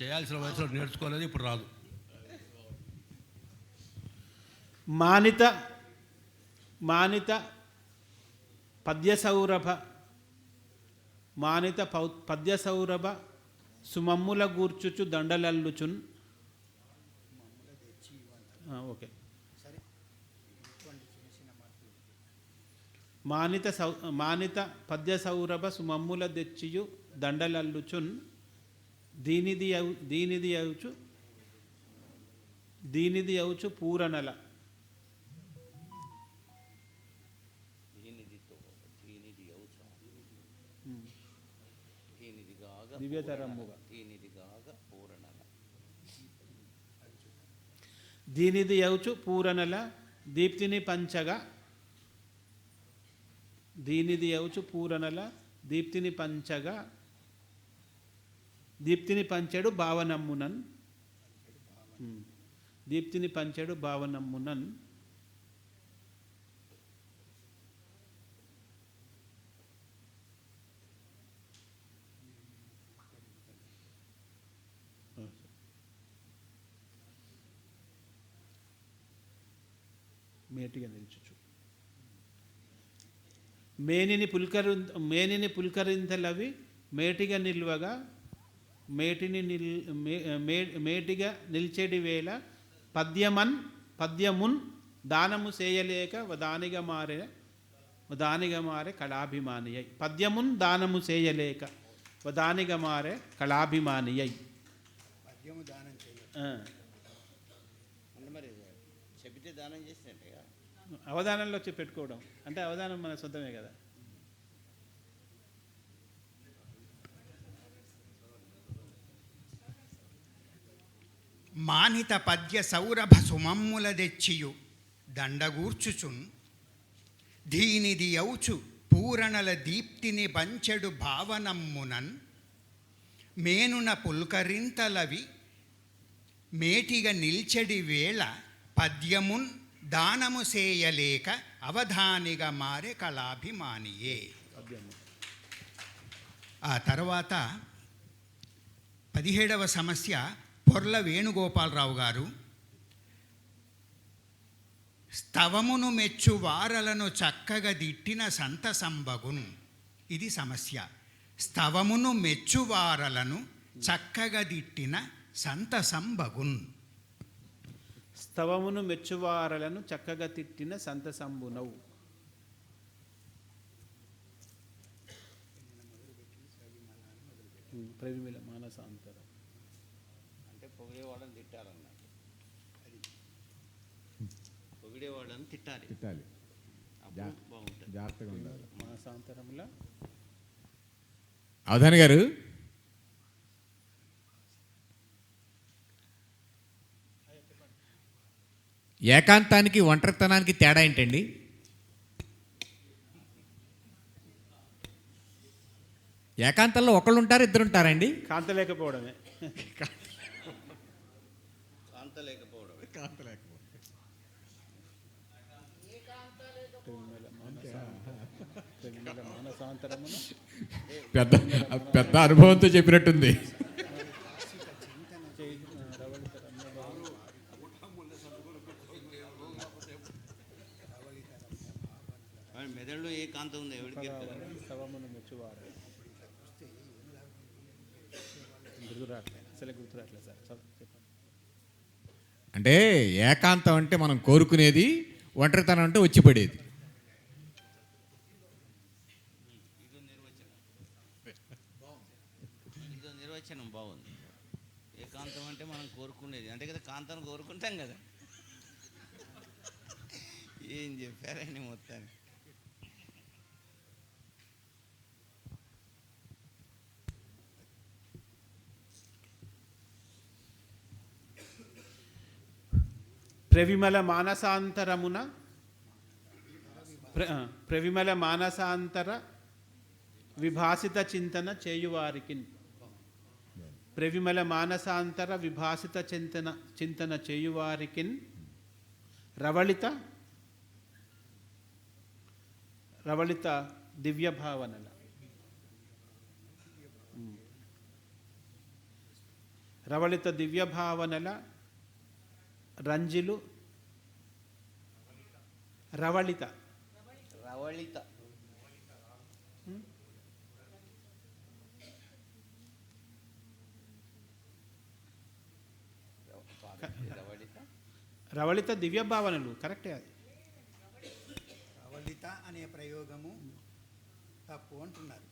చేయాల్సిన వయసులో నేర్చుకోలేదు, ఇప్పుడు రాదు. మానిత పద్య సౌరభ సుమమ్ముల గూర్చుచు దండలల్లుచున్. ఓకే. మానిత పద్య సౌరభ సుమమ్ముల దెచ్చియు దండలల్లుచున్. దీనిది అవుచు పూరణల. దివ్యతరముగా దీనిది అవుచు పూరణల దీప్తిని పంచగా. దీనిది అవుచు పూరణల దీప్తిని పంచగా. దీప్తిని పంచెడు భావనమ్మునన్. దీప్తిని పంచెడు భావనమ్మునన్. మేటిగా నిల్చుచు మేనిని పుల్కరింతలవి మేటిగా నిల్వగా. మేటిగా నిల్చెడి వేళ పద్యమున్ దానము చేయలేక వదానిగా మారే కళాభిమానియై. పద్యమున్ దానము చేయలేక వదానిగా మారే కళాభిమానియై. మరి చెబితే దానం చేసినట్టే. అవధానంలో వచ్చి పెట్టుకోవడం అంటే అవధానం మన సొంతమే కదా. మానిత పద్య సౌరభ సుమమ్ముల దెచ్చియు దండగూర్చుచున్. దీనిది అవుచు పూరణల దీప్తిని పంచెడు భావనమ్మునన్. మేనున పుల్కరింతలవి మేటిగా నిల్చెడి వేళ పద్యమున్ దానము చేయలేక అవధానిగా మారే కళాభిమానియే. ఆ తర్వాత 17వ సమస్య పొర్ల వేణుగోపాలరావు గారు. స్తవమును మెచ్చు వారలను చక్కగా దిట్టిన సంతసంబగున్. ఇది సమస్య. స్తవమును మెచ్చువారలను చక్కగా దిట్టిన సంతసంబగున్. స్తవమును మెచ్చువారలను చక్కగా తిట్టిన సంతసంబునవు. ప్రవిమిల మానసాంతరం అంటే పొగిడేవాళ్ళని తిట్టాలన్నట్టు. పొగిడేవాళ్ళని తిట్టాలి. బాగుంటుంది. జాగ్రత్తగా ఉండాలి. మానసాంతరంలో అవధాని గారు ఏకాంతానికి ఒంటరితనానికి తేడా ఏంటండి? ఏకాంతంలో ఒకళ్ళు ఉంటారు, ఇద్దరు ఉంటారండి? కాంత లేకపోవడమే. పెద్ద పెద్ద అనుభవంతో చెప్పినట్టుంది. మొక్కగావలెన్ స్తవమును మెచ్చువారు. గుర్తురాట్లేదు, అసలే గుర్తురాట్లేదు సార్. చెప్పండి. అంటే ఏకాంతం అంటే మనం కోరుకునేది, ఒంటరితనం అంటే వచ్చి పడేది. ఇదో నిర్వచనం బాగుంది. ఏకాంతం అంటే మనం కోరుకునేది అంటే కదా, కాంతం కోరుకుంటాం కదా. ఏం చెప్పారని మొత్తాన్ని. ప్రవిమల మానసాంతరమున ప్రవిమల మానసాంతర విభాసిత చింతన చేయువారికి. ప్రవిమల మానసాంతర విభాసిత చింతన చేయువారికి రవళిత దివ్య భావనల. రవళిత దివ్య భావనల రంజిలు రవళిత రవళిత దివ్య భావనలు కరెక్టే. అది రవళిత అనే ప్రయోగము తప్పు అంటున్నారు.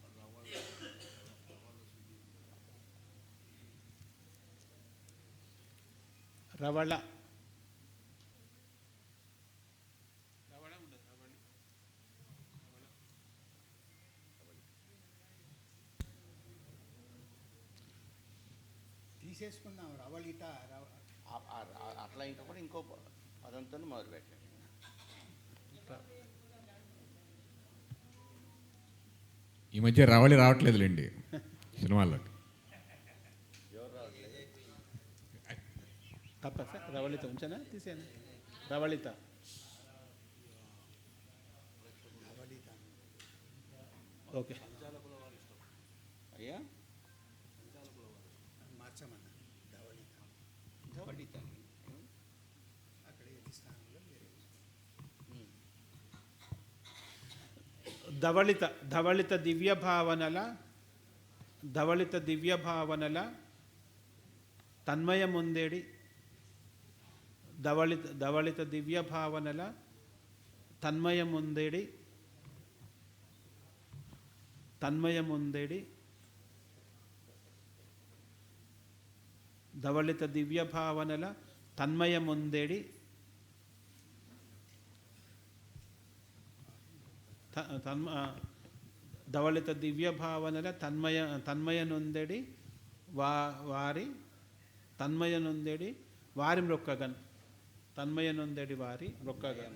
రవళ తీసేసుకుందాం. రవళిత అట్లా ఇంకా కూడా ఇంకో పదంతో మొదలు పెట్టండి. ఈ మధ్య రవళి రావట్లేదులేండి సినిమాల్లో. తప్ప సార్, రవళిత ఉంచానా తీసాను. రవళిత ఓకే. అయ్యా మార్చమన్నా. అక్కడ ఈ స్థానంలో వేరే ధవళిత దివ్య భావనల తన్మయముందేడి. ధవళిత దివ్య భావనల తన్మయముందేడి ధవళిత దివ్య భావనల తన్మయముందేడి ధవళిత దివ్య భావనల తన్మయనుందెడి వారి తన్మయనుందెడి వారి మొక్కగన్. తన్మయనుందెడి వారి మొక్కగన్.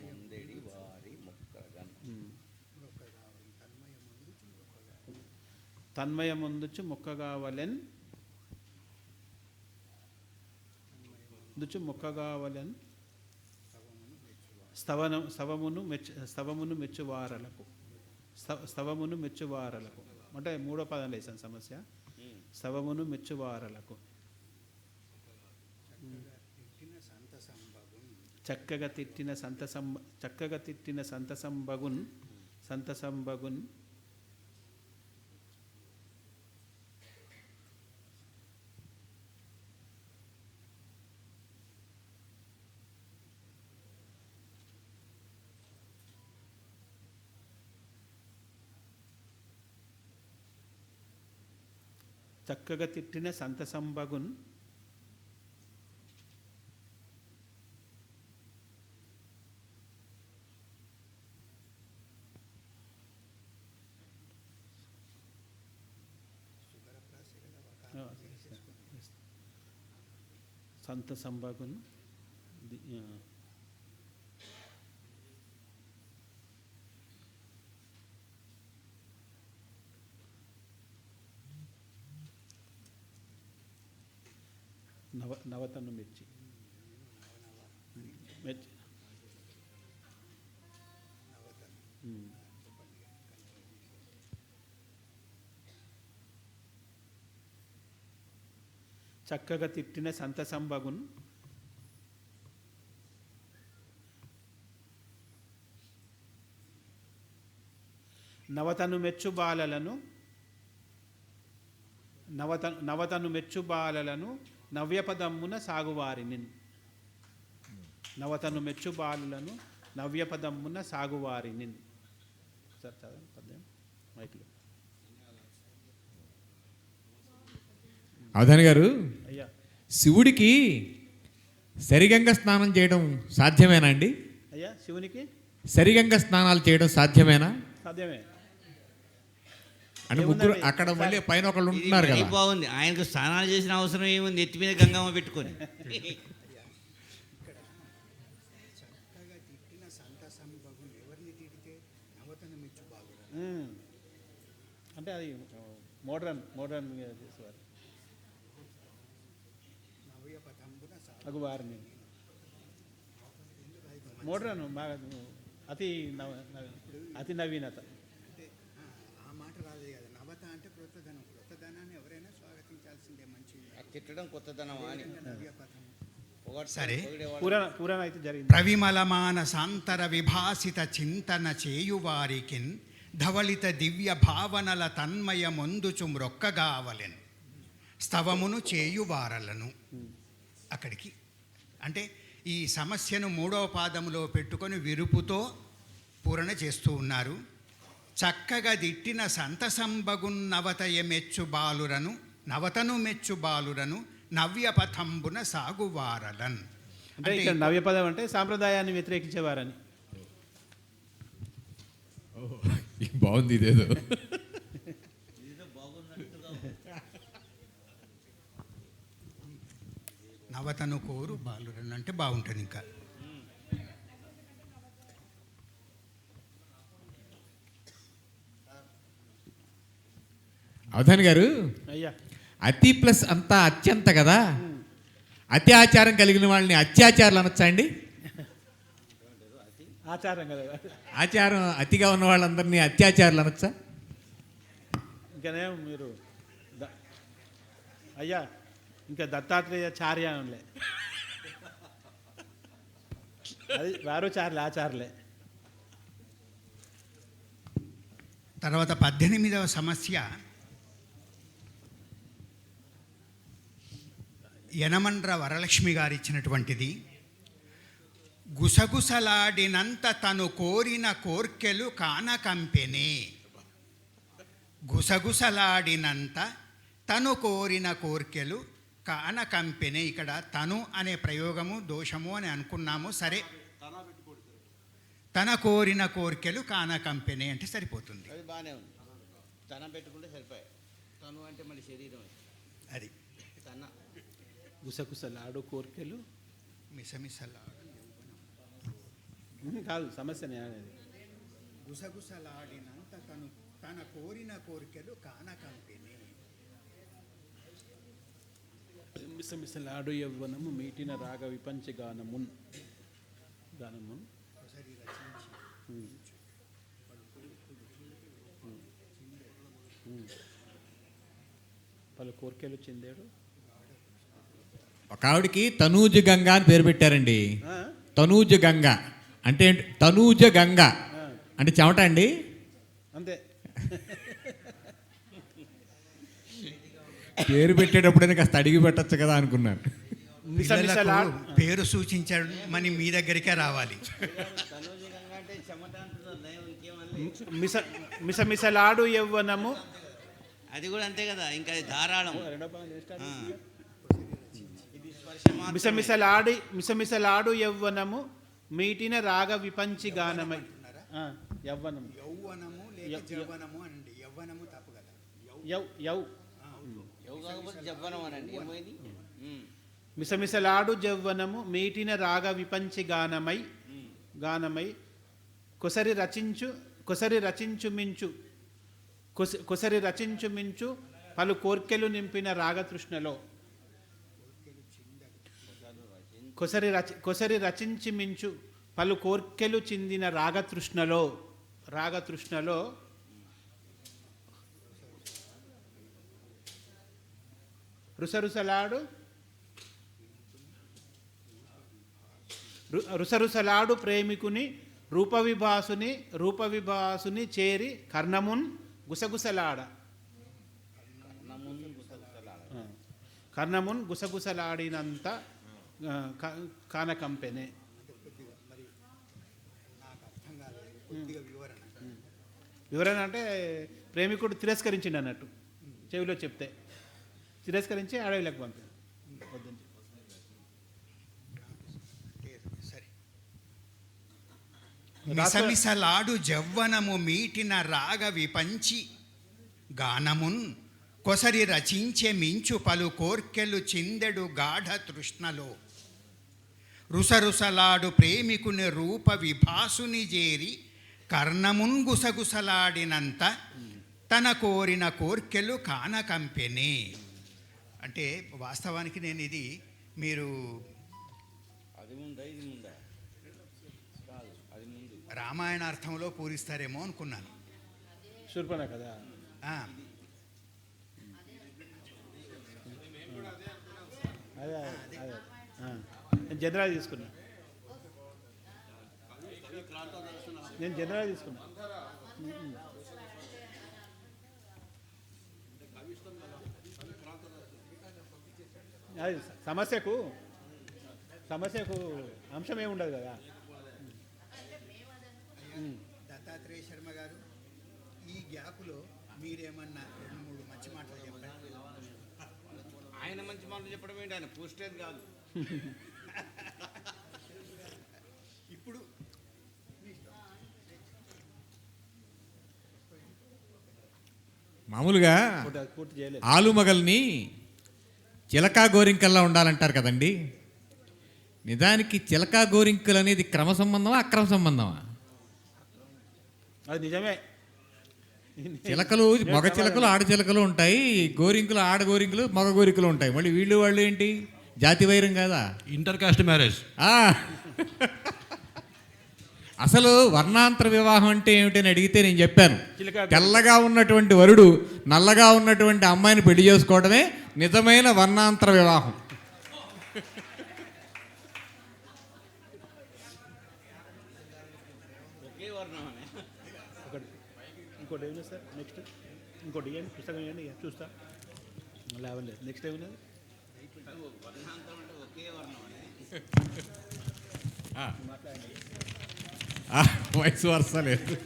తన్మయముందుచు మొక్కగావలెన్ మొక్కగావలెన్ స్తవమును మెచ్చువారలకు. స్తవమును మెచ్చువారలకు అంటే మూడో పదం వేసాను సమస్య. స్తవమును మెచ్చువారలకు. చక్కగా తిట్టిన సంతసంబగున్ చక్కగా తిట్టిన సంతసంబగున్ సంతసంబగున్ నవతను మెచ్చి చక్కగా తిట్టిన సంతసంబగున్ నవతను మెచ్చు బాలలను నవతను మెచ్చు బాలలను నవ్యపదమ్మున సాగువారిని. నవతను మెచ్చు బాలులను నవ్యపదమ్మున సాగువారిని. సార్ చదవండి పద్యం మైక్లో. అవధాని గారు, అయ్యా శివుడికి సరిగంగ స్నానం చేయడం సాధ్యమేనా అండి? అయ్యా శివునికి సరిగంగ స్నానాలు చేయడం సాధ్యమేనా? సాధ్యమే. అంటే ముగ్గురు అక్కడ మళ్ళీ పైన ఒకళ్ళు ఉంటున్నారు ఇది కదా. బాగుంది. ఆయనకు స్నానాలు చేసిన అవసరం ఏముంది? ఎత్తి మీద గంగమ్మ పెట్టుకొని. చక్కగా తిట్టిన సంతసంభవం ఎవరిని తిడితే నవతను మెచ్చు బాగురా. అంటే అది మోడ్రన్ చేసేవారు. నవ్య పథంబున అగు వారిని మోడ్రన్ బాగా అతి నవీనత. అంటే ఆ మాట రాలేదు కదా. నవత అంటే క్రొత్తదనం. క్రొత్తదనాన్ని ఎవరైనా స్వాగతించాల్సిందే. మంచి తిట్టడం కొత్తదనం అని. నవ్య పథం. సరే, పురాణ అయితే జరిగింది. ప్రవిమలమాన సాంతర విభాసిత చింతన చేయువారికిన్ ధవళిత దివ్య భావనల తన్మయ మొందుచు మ్రొక్కగావలెన్ స్తవమును చేయువారలను. అక్కడికి అంటే ఈ సమస్యను 3వ పాదములో పెట్టుకొని విరుపుతో పూరణ చేస్తూ ఉన్నారు. చక్కగా దిట్టిన సంతసంబగున్నవతయ మెచ్చు బాలురను నవతను మెచ్చు బాలురను నవ్యపథంబున సాగువారలన్. అంటే ఇక్కడ నవ్యపదం అంటే సాంప్రదాయాన్ని వ్యతిరేకించేవారని. బాగుంది ఇదేదో. నవతను కోరు బాలురన్ అంటే బాగుంటుంది. ఇంకా అవధాని గారు, అయ్యా అతి ప్లస్ అంతా అత్యంత కదా. అత్యాచారం కలిగిన వాళ్ళని అత్యాచారాలు అనొచ్చా అండి? ఆచారం కదా. ఆచారం అతిగా ఉన్న వాళ్ళందరినీ అత్యాచారాలు అనొచ్చా? ఇంకనే మీరు అయ్యా ఇంకా దత్తాత్రేయ చార్యానులే, అది వారు చార్లే ఆచార్లే. తర్వాత 18వ సమస్య యనమండ్ర వరలక్ష్మి గారు ఇచ్చినటువంటిది. గుసగుసలాడినంత తను కోరిన కోర్కెలు కానకంపెనే. గుసగుసలాడినంత తను కోరిన కోర్కెలు కానకంపెనే. ఇక్కడ తను అనే ప్రయోగము దోషము అని అనుకున్నాము. సరే, తన కోరిన కోర్కెలు కానకంపెనే అంటే సరిపోతుంది. అది బాగానే ఉంది. తన పెట్టుకుంటే సరిపోయాయి. తను అంటే మళ్ళీ శరీరం. అది తన గుసగుసలాడు కోర్కెలు మిసమిసలాడు కాదు సమస్యనే అనేది. గుసగుసలాడినంత తన కోరిన కోరికలు కానకంపెనే. మిసమిసలాడు యవ్వనము మీటిన రాగ విపంచి గానమున్ ఒకసారి రచించి పలు కోర్కెలు చెందాడు. ఒక ఆవిడికి తనూజ గంగ అని పేరు పెట్టారండి. తనూజ గంగ అంటే ఏంటి? తనూజ గంగ అంటే చెమట అండి. అంతే. పేరు పెట్టేటప్పుడైనా కాస్త అడిగి పెట్టచ్చు కదా అనుకున్నాను. పిల్లలకు పేరు సూచించమని మీ దగ్గరికే రావాలి. అంటే చెమట మిసమిసలాడు యవ్వనము. అది కూడా అంతే కదా. ఇంకా అది ధారాళం. మిసమిసలాడు యవ్వనము మీటిన రాగ విపంచి గానమై. యవ్వనము యౌవనము లేక జవ్వనము అనండి. యవ్వనము తప్పు కదా. కాకపోతే జవ్వనం అనండి. ఏమైంది? మిసమిసలాడు జవ్వనము మీటిన రాగ విపంచి గానమై కొసరి రచించు మించు పలు కోర్కెలు నింపిన రాగతృష్ణలో. కొసరి రచించి మించు పలు కోర్కెలు చిందిన రాగతృష్ణలో రుసరుసలాడు ప్రేమికుని రూపవిభాసుని చేరి కర్ణమున్ గుసగుసలాడ. కర్ణమున్ గుసగుసలాడినంత కానకంపెనే. వివరణ అంటే ప్రేమికుడు తిరస్కరించిండు అన్నట్టు, చెవిలో చెప్తే తిరస్కరించి అడవిలోకి పంపాడు. సరే. మిసమిసలాడు జవ్వనము మీటిన రాగ విపంచి గానమున్ కొసరి రచించే మించు పలు కోర్కెలు చిందెడు గాఢ తృష్ణలో రుసరుసలాడు ప్రేమికుని రూప విభాసుని చేరి కర్ణమున్ గుసగుసలాడినంత తన కోరిన కోర్కెలు కానకంపెనే. అంటే వాస్తవానికి నేను ఇది మీరు రామాయణార్థంలో పూరిస్తారేమో అనుకున్నాను. శూర్పణ కదా. అదే అదే నేను జనరల్ తీసుకున్నా. అది సమస్యకు అంశం ఏమి ఉండదు కదా. దత్తాత్రేయ శర్మ గారు, ఈ గ్యాప్లో మీరేమన్నా 2-3 మంచి మాటలు చెప్పండి. ఆయన మంచి మాటలు చెప్పడం ఏంటి, ఆయన పోస్టేజ్ కాదు. ఇప్పుడు మామూలుగా పూర్తి చేయలేదు. ఆలుమగల్ని చిలకా గోరింకల్లా ఉండాలంటారు కదండి. నిజానికి చిలకా గోరింకలు అనేది క్రమ సంబంధమా అక్రమ సంబంధమా? అది నిజమే. చిలకలు మగ చిలకలు ఆడ చిలకలు ఉంటాయి, గోరింకులు ఆడ గోరింకులు మగ గోరింకులు ఉంటాయి. మళ్ళీ వాళ్ళు ఏంటి జాతి వైరం కదా, ఇంటర్ కాస్ట్ మ్యారేజ్. అసలు వర్ణాంతర వివాహం అంటే ఏమిటని అడిగితే నేను చెప్పాను, తెల్లగా ఉన్నటువంటి వరుడు నల్లగా ఉన్నటువంటి అమ్మాయిని పెళ్లి చేసుకోవడమే నిజమైన వర్ణాంతర వివాహం. ఇంకోటి ఏమి సార్ నెక్స్ట్ ఇంకోటి ఇవ్వండి, పుస్తకం ఇవ్వండి, చూస్తా. లాభం లేదు. నెక్స్ట్ ఏమున్నది? వయసు వరుస లేదు.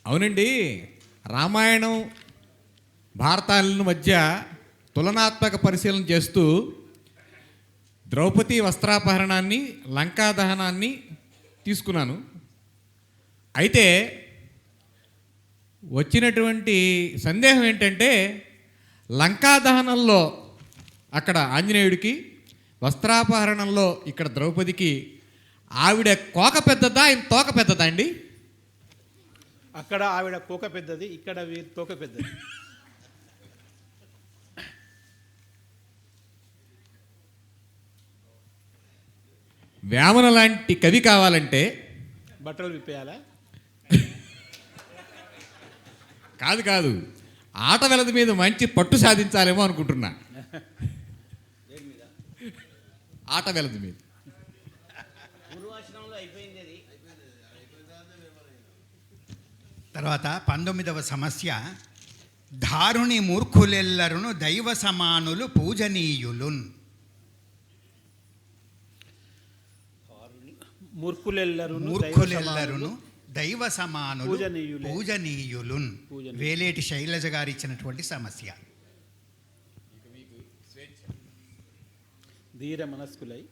అవునండి, రామాయణం భారతాల మధ్య తులనాత్మక పరిశీలన చేస్తూ ద్రౌపది వస్త్రాపహరణాన్ని లంకా దహనాన్ని తీసుకున్నాను. అయితే వచ్చినటువంటి సందేహం ఏంటంటే లంకా దహనంలో అక్కడ ఆంజనేయుడికి, వస్త్రాపహరణంలో ఇక్కడ ద్రౌపదికి ఆవిడ కోక పెద్దదా ఆయన తోక పెద్దదా అండి? అక్కడ ఆవిడ కోక పెద్దది, ఇక్కడ వీరి తోక పెద్దది. వేమన లాంటి కవి కావాలంటే బట్టలు విప్పేయాలా? కాదు, ఆట వెలది మీద మంచి పట్టు సాధించాలేమో అనుకుంటున్నా. ఆట వెలది మీద తర్వాత 19వ సమస్య, ధారుని మూర్ఖులెల్లరును దైవ సమానులు పూజనీయులున్. మూర్ఖులెల్లరును దైవ సమానులు పూజనీయులున్. వేలేటి శైలజ గారు ఇచ్చినటువంటి సమస్య. ధీర మనస్కులై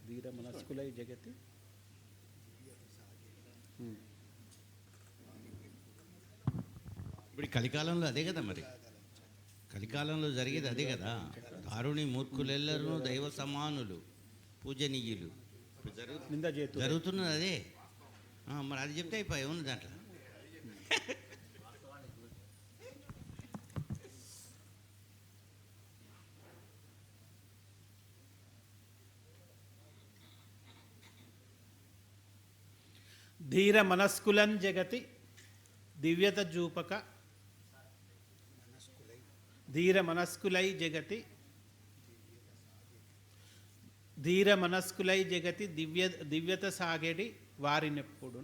ధీర మనస్కులై జగతి. ఇప్పుడు కలికాలంలో అదే కదా, మరి కలికాలంలో జరిగేది అదే కదా. దారుణి మూర్ఖులెల్లరూ దైవ సమానులు పూజనీయులు. నింద చేతురే. జరుగుతున్నది అదే. మరి అది చెప్తే అయిపోయి ఉంది దాంట్లో. ధీర మనస్కులం జగతి దివ్యత జూపక ధీర మనస్కులై జగతి ధీర మనస్కులై జగతి దివ్యత సాగేడి వారినెప్పుడు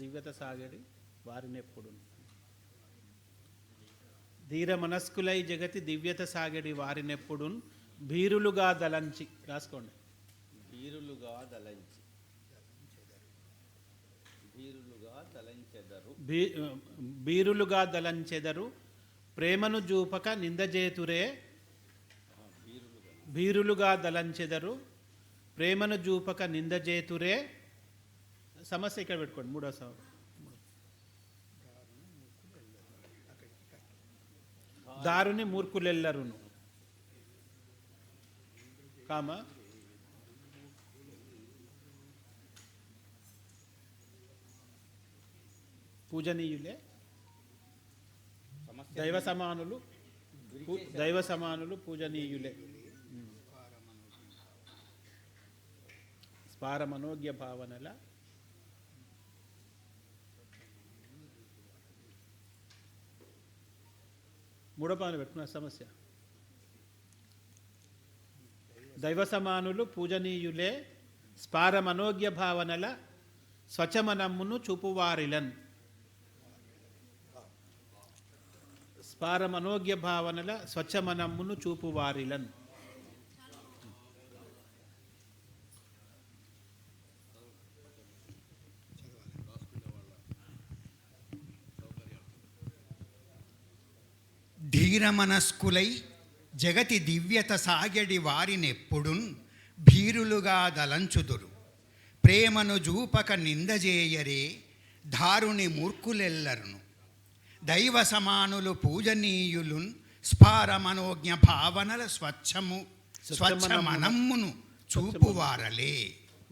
దివ్యత సాగేడి వారినెప్పుడు ధీర మనస్కులై జగతి దివ్యత సాగేడి వారినెప్పుడు భీరులుగా దలంచి రాసుకోండి. వీరులుగా దలంచి బీరులుగా దలంచెదరు ప్రేమను జూపక నిందజేతురే. బీరులుగా దలంచెదరు ప్రేమను జూపక నిందజేతురే. సమస్య ఇక్కడ పెట్టుకోండి. మూడో సమస్య. దారుని మూర్ఖులెల్లరును కామ పూజనీయులే దైవ సమానులు పూజనీయులే. స్పార మనోజ్ఞ భావనల మూడో పాలు పెట్టుకున్న సమస్య. దైవ సమానులు పూజనీయులే స్పార మనోజ్ఞ భావనల స్వచ్ఛమనమ్మును చూపువారిలన్. స్పార మనోజ్ఞ భావనల స్వచ్ఛమనమ్మును చూపువారిలన్. ధీరమనస్కులై జగతి దివ్యత సాగెడి వారినెప్పుడున్ భీరులుగా దలంచుదురు ప్రేమను జూపక నిందజేయరే దారుని మూర్ఖులెల్లరును దైవ సమానులు పూజనీయులున్ స్పార మనోజ్ఞ భావనల స్వచ్ఛమనమ్మును చూపువారలే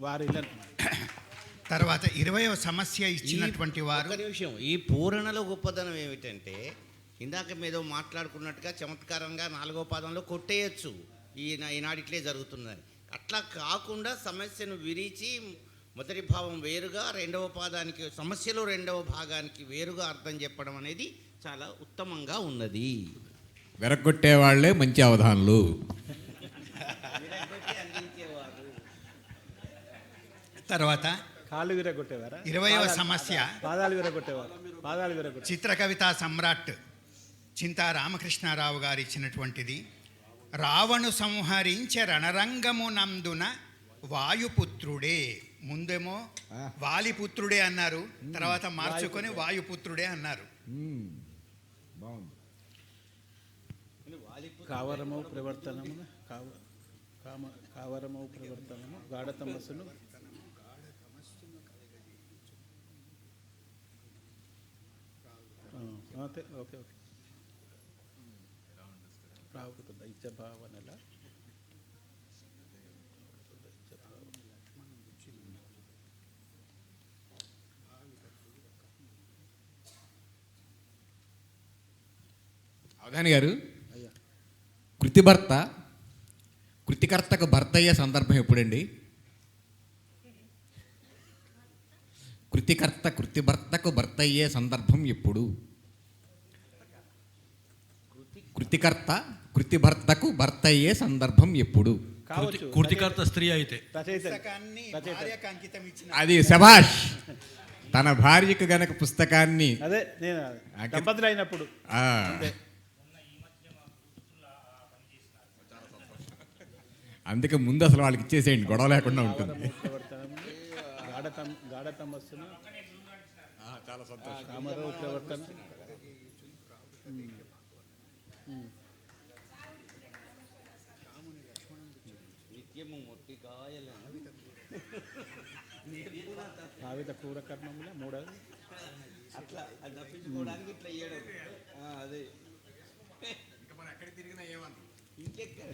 వారిలన్. తర్వాత 20వ సమస్య ఇచ్చినటువంటి వారు. ఒక నిమిషం. ఈ పూరణలో గొప్పదనం ఏమిటంటే ఇందాక మీదో మాట్లాడుకున్నట్టుగా చమత్కారంగా 4వ పాదంలో కొట్టేయచ్చు. ఈనాడు ఇట్లే జరుగుతుందని. అట్లా కాకుండా సమస్యను విరిచి మొదటి భావం వేరుగా రెండవ పాదానికి సమస్యలో రెండవ భాగానికి వేరుగా అర్థం చెప్పడం అనేది చాలా ఉత్తమంగా ఉన్నది. వెరగొట్టే వాళ్ళే మంచి అవధానులు. తర్వాత కాళ్ళు విరగొట్టేవారా? 20వ సమస్య. పాదాలు విరగొట్టేవారు. పాదాలు విరగొట్టే చిత్రకవితా సమ్రాట్ చింతా రామకృష్ణారావు గారు ఇచ్చినటువంటిది. రావణు సంహరించే రణరంగమునందున వాయుపుత్రుడే. ముందేమో వాలిపుత్రుడే అన్నారు, తర్వాత మార్చుకొని వాయుపుత్రుడే అన్నారు. కావరమౌ ప్రవర్తనము కావరమౌ ప్రవర్తనము గాఢతమస్సును ఓకే ఓకే. ప్రాకృత దైత్య భావనల అవధాని గారు, కృతిభర్త కృతికర్తకు భర్త అయ్యే సందర్భం ఎప్పుడండి? కృతిభర్తకు భర్త అయ్యే సందర్భం ఎప్పుడు? కృతిభర్తకు భర్త అయ్యే సందర్భం ఎప్పుడు? కృతికర్త స్త్రీ అయితే అది శభాష్. తన భార్యకు గనక పుస్తకాన్ని అదే నేను దంపతులు అయినప్పుడు అందుకే ముందు అసలు వాళ్ళకి ఇచ్చేసేయండి, గొడవ లేకుండా ఉంటుంది. చాలా సంతోషం. భావిత క్రూర కర్మముల మూడవది అట్లా తప్పించుకోవడానికి ఇట్లా ఇయ్యడం. అదే ఇంకెక్కడ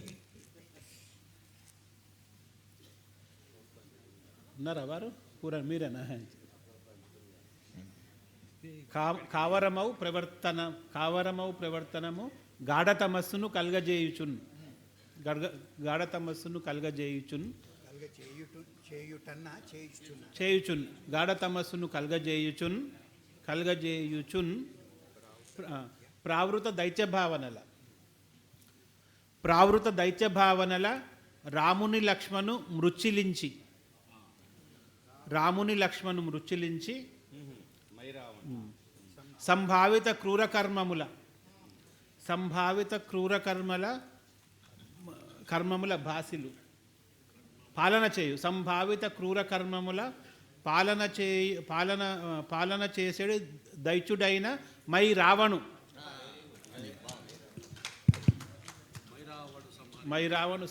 ఉన్నారా వారు పూర మీరేనా? కావరమౌ ప్రవర్తనము గాఢతమస్సును కలగజేయుచున్. గాఢతమస్సును కలగజేయుచున్. చేయుచున్ గాఢతమస్సును కలగజేయుచున్. ప్రావృత దైత్య భావనల రాముని లక్ష్మణు మృచ్చిలించి సంభావిత కర్మముల భాసిలు పాలన చేయు. సంభావిత క్రూర కర్మముల పాలన చేసేడు దైత్యుడైన మై రావణు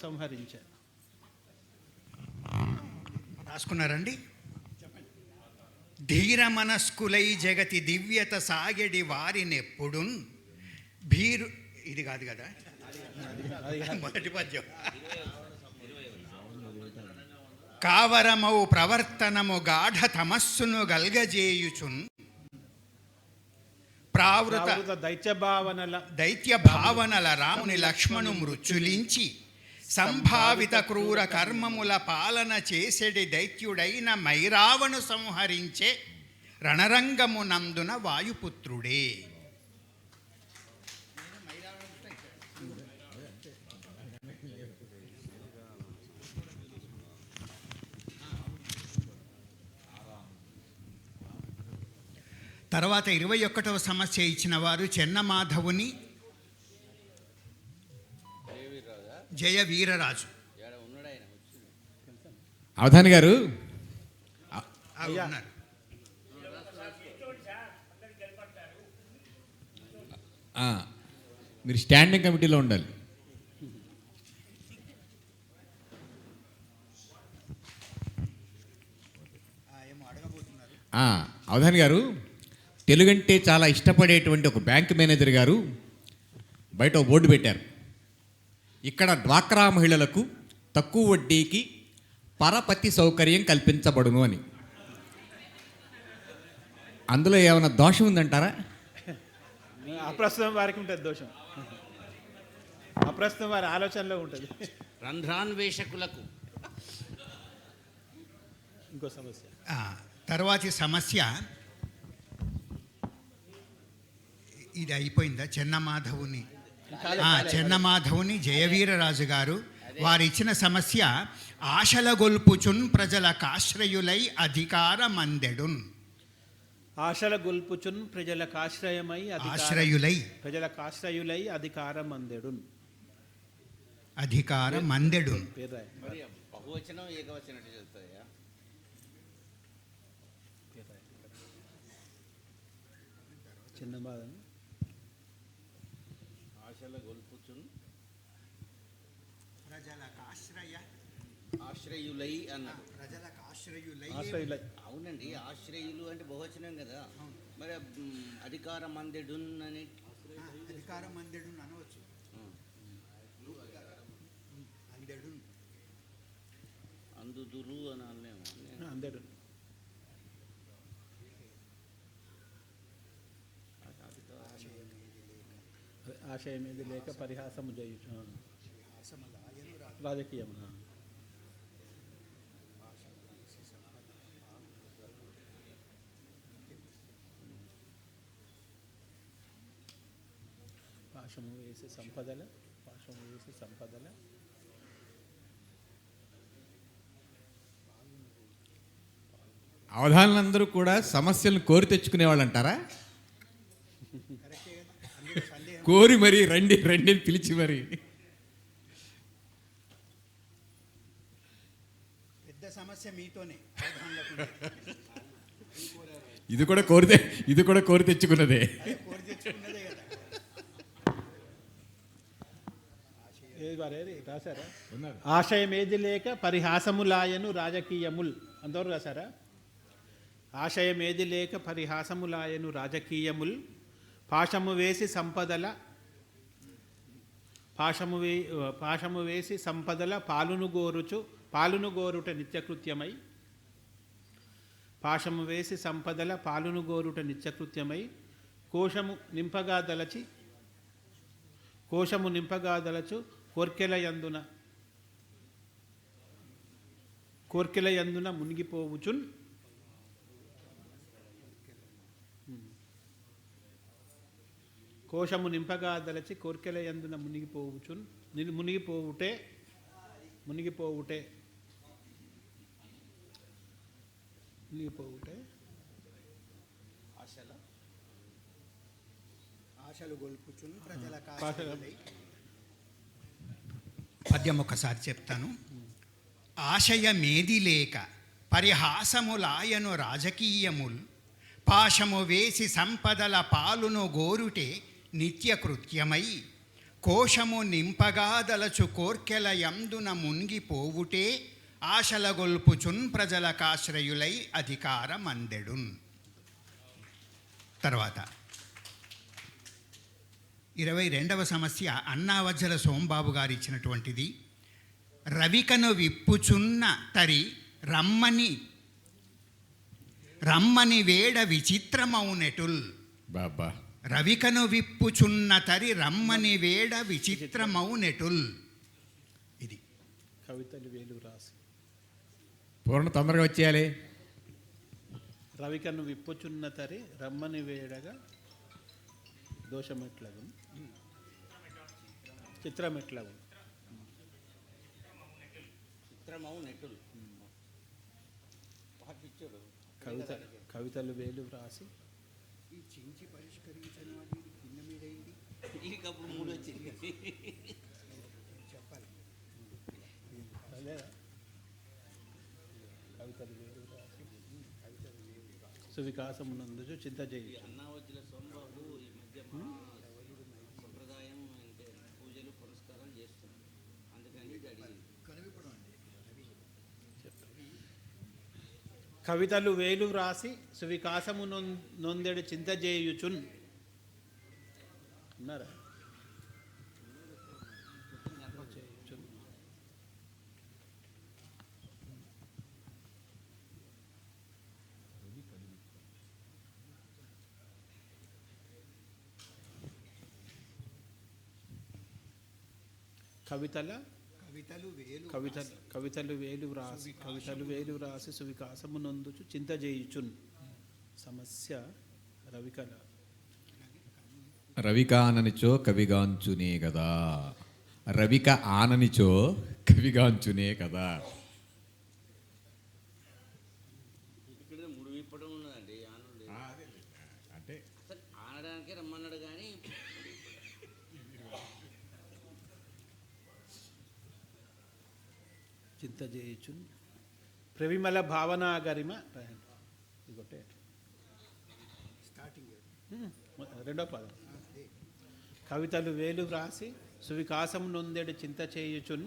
సంహరించారు. రాసుకున్నారండి? ధీర మనస్కులై జగతి దివ్యత సాగెడి వారినెప్పుడు భీరు. ఇది కాదు కదా మొదటి పద్యం. కావరమౌ ప్రవర్తనము గాఢ తమస్సును గల్గజేయుచున్. ప్రావృత దైత్య భావనల రాముని లక్ష్మణు మృచ్యులించి సంభావిత క్రూర కర్మముల పాలన చేసెడి దైత్యుడైన మైరావణు సంహరించే రణరంగమునందున వాయుపుత్రుడే. తర్వాత 21వ సమస్య ఇచ్చిన వారు చెన్నమాధవుని జయ వీరరాజు. అవధాని గారు ఉన్నారు. మీరు స్టాండింగ్ కమిటీలో ఉండాలి. అవధాని గారు, తెలుగంటే చాలా ఇష్టపడేటువంటి ఒక బ్యాంక్ మేనేజర్ గారు బయట ఒక బోర్డు పెట్టారు. ఇక్కడ డ్వాక్రా మహిళలకు తక్కువ వడ్డీకి పరపతి సౌకర్యం కల్పించబడును అని. అందులో ఏమైనా దోషం ఉందంటారా? అప్రస్తుతం వారికి ఉంటుంది దోషం. అప్రస్తుతం వారి ఆలోచనలో ఉంటుంది. రంధ్రాన్వేషకులకు ఇంకో సమస్య. తర్వాతి సమస్య ఇది అయిపోయిందా? చెన్నమాధవుని జయవీరరాజు గారు వారు ఇచ్చిన సమస్య ఆశల గొల్పుచున్ ప్రజల కాశ్రయులై అధికార మందెడున్. ఆశల గొల్పుచున్ ప్రజలకాశ్రయులై అధికార మందెడున్. బహువచనం ఏకవచనం చెప్తాయా? చిన్నబాధని ఆశల గొల్పుచున్ ఆశ్రయులై అన్నారు. ఆశ్రయులై. అవునండి, ఆశ్రయులు అంటే బహువచనం కదా. మరి అధికార మందెడున్ అని అధికార మందెడున్ అనవచ్చు. అందుదురు అని అన్నాము. అందెడు ఆశయం ఏది లేక పరిహాసము చేయుచు. రాజకీయం. పాశము వేసి సంపదల అవధానులందరూ కూడా సమస్యలను కోరి తెచ్చుకునేవాళ్ళు అంటారా? కోరి మరి రండి రండి పిలిచి మరి. పెద్ద సమస్య మీతోనే. ఇది కూడా కోరి తెచ్చుకున్నదే. రాశారా? ఆశయం ఏది లేక పరిహాసములాయను రాజకీయముల్ అందరూ రాశారా? ఆశయం ఏది లేక పరిహాసములాయను రాజకీయముల్ పాశము వేసి సంపదల పాలును గోరుట నిత్యకృత్యమై. పాశము వేసి సంపదల పాలును గోరుట నిత్యకృత్యమై కోశము నింపగా దలచు కోర్కెల యందున మునిగిపోవుచున్ కోశము నింపగా దలచి కోర్కెల యందున మునిగిపోవుచున్ మునిగిపోవుటే ఆశలు గొల్పుచును ప్రజల పాశ- పద్యం ఒకసారి చెప్తాను. ఆశయమేది లేక పరిహాసములాయను రాజకీయముల్ పాశము వేసి సంపదల పాలును గోరుటే నిత్యకృత్యమై కోశము నింపగాదలచు కోర్కెల యందున మునిగిపోవుటే ఆశల గొల్పుచున్ ప్రజలకాశ్రయులై అధికారమందెడున్. తర్వాత 22వ సమస్య అన్నావజ్జల సోంబాబు గారు ఇచ్చినటువంటిది. రవికను విప్పుచున్న తరి రమ్మని వేడ విచిత్రమౌనెటుల్. బాబా రవికను విప్పుచున్న తరి రమ్మని వేడ విచిత్రమౌనెటుల్. ఇది కవితలు వేలు రాసి పూర్ణ తొందరగా వచ్చేయాలి. రవికను విప్పుచున్న తరి రమ్మని వేడగా దోషమెట్లగు చిత్రమెట్లగు కవితలు వేలు రాసి చించి పరిష్కరించిన వాడి కింద మీదైంది ఇంకప్పుడు 3 వచ్చింది. చెప్పాలి. కవితలు వేలు రాసి సువికాసమునందు చింత చేయి. అన్నావజ్జల సోమబాబు ఈ మధ్య సంప్రదాయం అంటే పూజలు పురస్కారాలు చేస్తున్నారు, అందుకని ఇది అడిగింది. కవితలు వేలు వ్రాసి సువికాసము నొందెడు చింత చేయుచున్ అన్నారా? చేయుచున్. కవితలు వేలు వ్రాసి సువికాసము నొందుచు చింత చేయుచున్. సమస్య రవికల రవిక ఆననిచో కవిగాంచునే కదా. రవిక ఆననిచో కవిగాంచునే కదా. ఇక్కడ 3 విప్పడం ఉన్నదండి, ఆనుడు అంటే అసలు ఆనడానికే రమ్మన్నాడు కానీ చింత చేయుచున్. ప్రవిమల భావనా గరిమ ఇదొకటే రెండో పదం. కవితలు వేలు వ్రాసి సువికాసము నొందెడు చింత చేయుచున్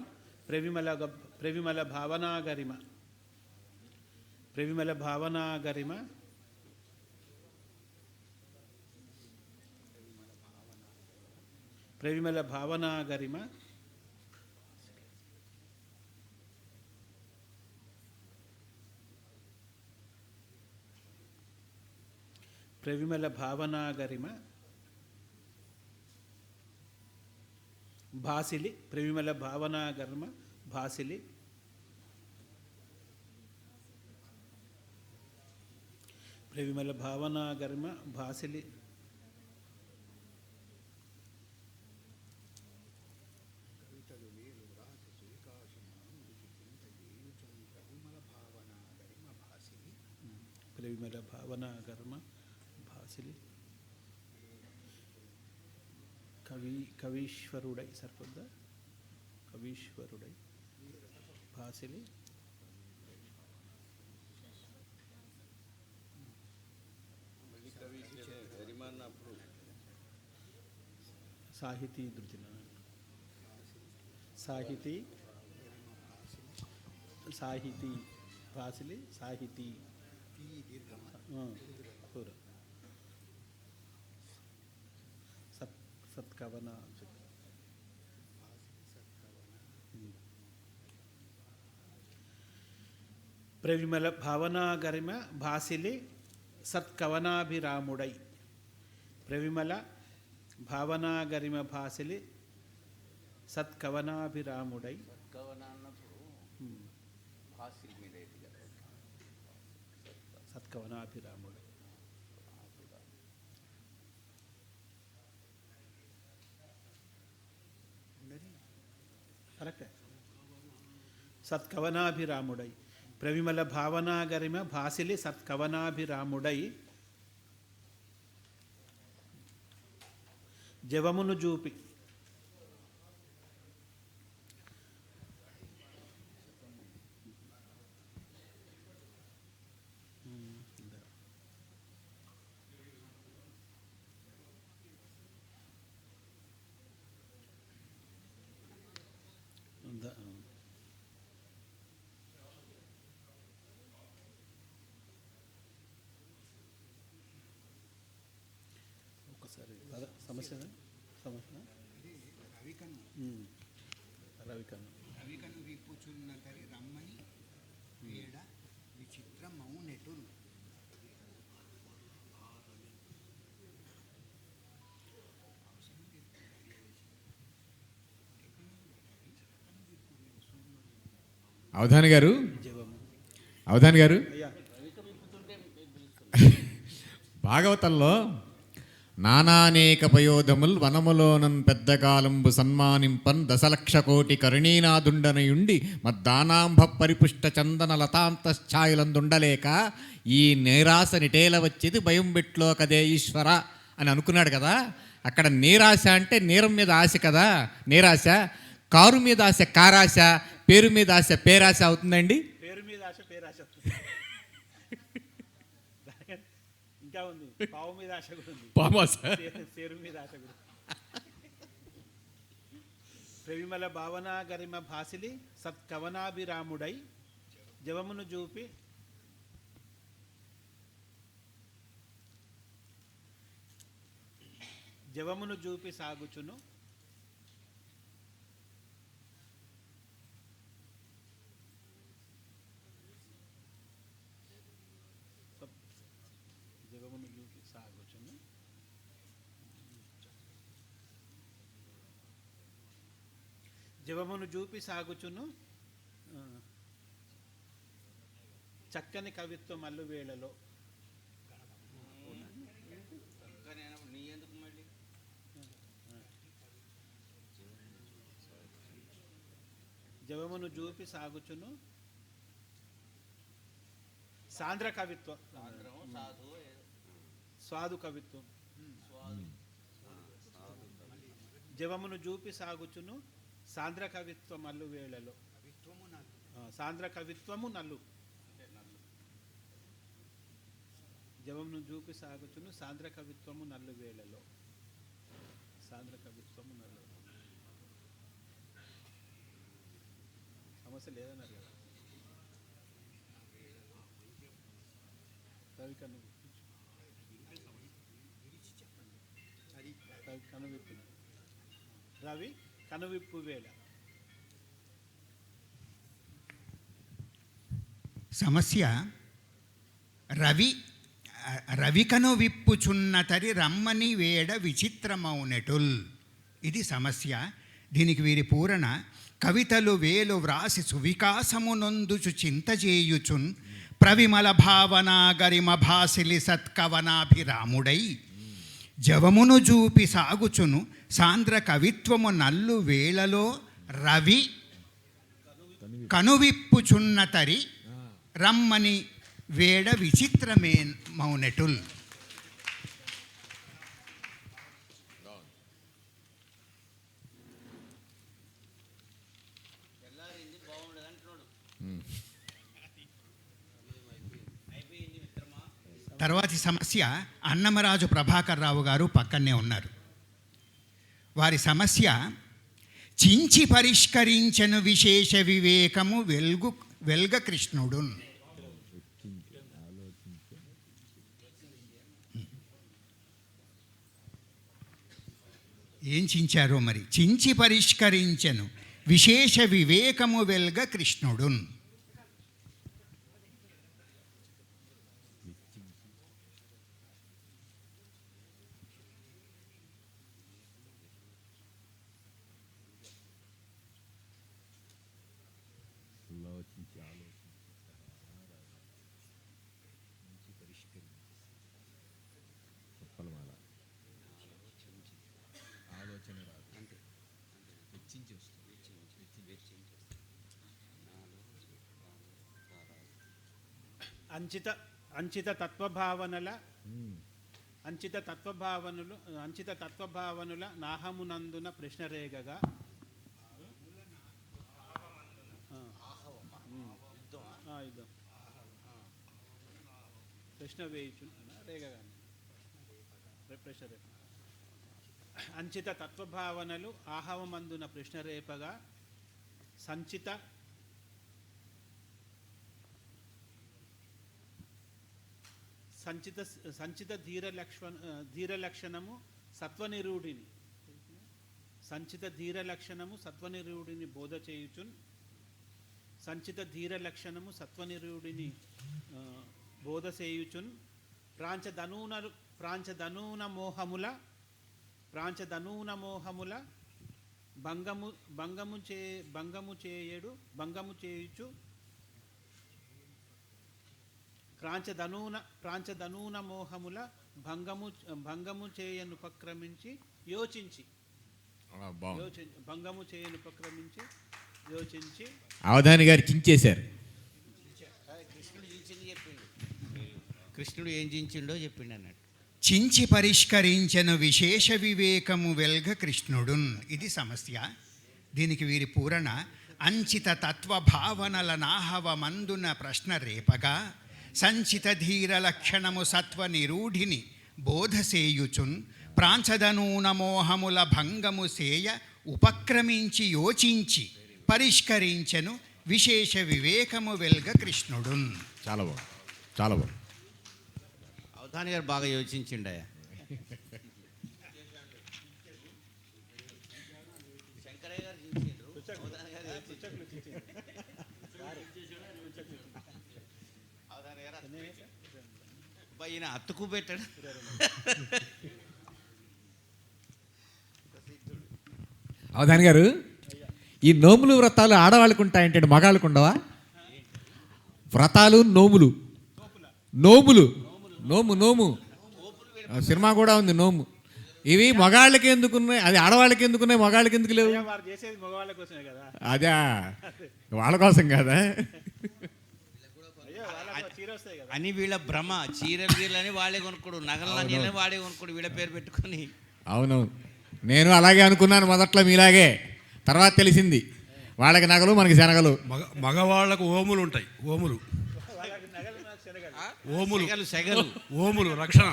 ప్రవిమల భావనా గరిమ భాసిలి ప్రవిమల భావనా గర్మ భాసిలి ప్రవిమల భావనా గర్మ భాసిలి ప్రవిమల భావనా గర్మ భాసిలి కవీశ్వరుడై సరిపోద్దా? కవీశ్వరుడై భాసిలి సాహితీ ధృతిన సాహితీ భాసిలి సాహితీ కూర సత్కవన ప్రవిమల భావనాగరిమ భాసిలి సత్కవనాభిరాముడై. ప్రవిమల భావనాగరిమ భాసిలి సత్కవనాభిరాముడై. సత్కవనాభిరాముడై. కరెక్టే. సత్కవనాభిరాముడై. ప్రవిమల భావనాగరిమ భాసిలి సత్కవనాభిరాముడై. జవమును జూపి. ఒకసారి సమస్య రవికన్ను రవికను విప్పుచున్నతరి రమ్మని వేడ విచిత్రమౌనెటుల్. అవధాని గారు, జవము. అవధాని గారు, అయ్యా భాగవతంలో నానానేక పయోధముల్ వనములోనన్ పెద్దకాలంబు సన్మానింపన్ దశలక్ష కోటి కరుణీనాదుండనయుండి మద్దానాంభ పరిపుష్ట చందన లతాంతఛాయలందుండలేక ఈ నీరాశ నిటేల వచ్చేది భయం బెట్లో కదే ఈశ్వర అని అనుకున్నాడు కదా. అక్కడ నీరాశ అంటే నీరం మీద ఆశ కదా, నీరాశ. కారు మీద ఆశ కారాశ, పేరు మీద ఆశ పేరాశ అవుతుందండి. పేరు మీద ఆశ పేరాశ. ఇంకా ఉంది, పావు మీద ఆశ కూడా ఉంది, పేరు మీద ఆశ కూడా. ప్రవిమల భావనా గరిమ భాసిలి సత్కవనాభిరాముడై. జవమును జూపి. జవమును జూపి సాగుచును. జవమును జూపి సాగుచును. జవమును జూపి సాగుచును. చక్కని కవిత్వం అల్లు వేళలో. జవమును జూపి సాగుచును. సాంద్ర కవిత్వం, స్వాదు కవిత్వం. జవమును జూపి సాగుచును సాంద్ర కవిత్వం అల్లు వేళలో. సాంద్ర కవిత్వము నల్లు. జవమును జూపి సాగుచును సాంద్ర కవిత్వము నల్లు వేళలో. సాంద్ర కవిత్వము నల్లు. సమస్య లేదన్నారు కదా. రవి కనువిప్పు. రవి కనువిప్పు వేళ. సమస్య రవికను విప్పుచున్నతరి రమ్మని వేడ విచిత్రమౌనెటుల్. ఇది సమస్య. దీనికి వీరి పూరణ: కవితలు వేలు వ్రాసి సువికాసమునొందుచు చింతజేయుచున్ ప్రవిమల భావనా గరిమ భాసిలి సత్కవనాభిరాముడై. జవమును జూపి సాగుచును సాంద్ర కవిత్వము నల్లు వేళలో రవి కనువిప్పుచున్నతరి రమ్మని వేడ విచిత్రమే మౌనెటుల్. తర్వాతి సమస్య అన్నమరాజు ప్రభాకర్ రావు గారు పక్కనే ఉన్నారు. వారి సమస్య: చించి పరిష్కరించను విశేష వివేకము వెల్గ కృష్ణుడు. ఏం చించారో మరి. చించి పరిష్కరించను విశేష వివేకము వెల్గ కృష్ణుడు. అంచిత తత్వభావనుల నాహమునందున ప్రశ్నరేగగా యుద్ధం ప్రశ్న వేయుచు రేగగా ప్రశ్న రేప అంచిత తత్వభావనలు ఆహవమందున ప్రశ్నరేపగా సంచిత ధీరలక్షణము సత్వనిరూఢిని బోధ చేయుచున్ బోధ చేయుచున్ ప్రాంచదనూన మోహముల భంగము చేయుచు ప్రాంచదనూన మోహముల భంగము చేయనుపక్రమించి యోచించి అవధాని గారు చించేశారు. కృష్ణుడు ఏం చించిండో చెప్పిండు అన్నట్టు. చించి పరిష్కరించను విశేష వివేకము వెల్గ కృష్ణుడున్. ఇది సమస్య. దీనికి వీరి పూరణ అంచిత తత్వభావనల నాహవమందున ప్రశ్న రేపగా సంచిత ధీర లక్షణము సత్వ నిరూఢిని బోధసేయుచున్ ప్రాంచదనూన మోహముల భంగము సేయ ఉపక్రమించి యోచించి పరిష్కరించెను విశేష వివేకము వెల్గ కృష్ణుడున్. చాలా బాగుంది, చాలా బాగుంది. అవధాని గారు బాగా యోచించిండయా. శంకరయ్య గారు చించిండ్రు, అవధాని గారు ఈయన అత్తుకు పెట్టాడు. అవధాని గారు, ఈ నోములు వ్రతాలు ఆడవాళ్ళకు ఉంటాయంటే మగాళ్ళకు ఉండవా? వ్రతాలు నోములు నోము సినిమా కూడా ఉంది నోము. ఇవి మగాళ్ళకి ఎందుకున్నాయి, అది ఆడవాళ్ళకి ఎందుకున్నాయి, మగాళ్ళకి ఎందుకు లేవు? అదే వాళ్ళ కోసం కదా అని వీళ్ళ భ్రమ. చీరలు గీరలని వాళ్ళే కొనుక్కోడు, నగల లంగీలని వాడే కొనుక్కోడు, వీళ్ళ పేరు పెట్టుకొని. అవునవును, నేను అలాగే అనుకున్నాను మొదట్లో మీలాగే. తర్వాత తెలిసింది వాళ్ళకి నగలు మనకి శనగలు. మగవాళ్ళకు ఓములు ఉంటాయి, ఓములు రక్షణ.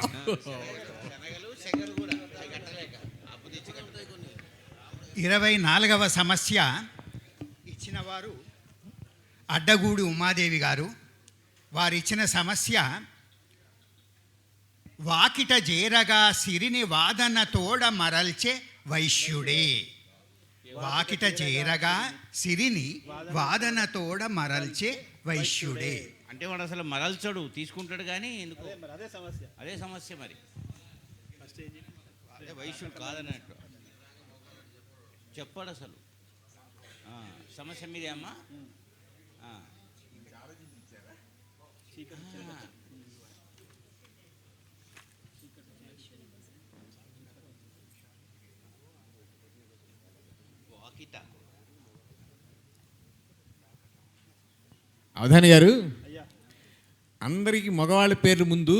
24వ సమస్య ఇచ్చిన వారు అడ్డగూడి ఉమాదేవి గారు. వారిచ్చిన సమస్య వాకిట జేరగా సిరిని వాదన తోడ మరల్చే వైశ్యుడే. వాకిట చేరగా సిరిని వాదన తోడ మరల్చే వైశ్యుడే. అంటే వాడు అసలు మరల్చడు, తీసుకుంటాడు కానీ ఎందుకు? అదే సమస్య మరి. అదే వైశ్యుడు కాదన్నట్టు చెప్పాడు అసలు. సమస్య మీదే అమ్మా. అవధాని గారు, అందరికీ మగవాళ్ళ పేర్లు ముందు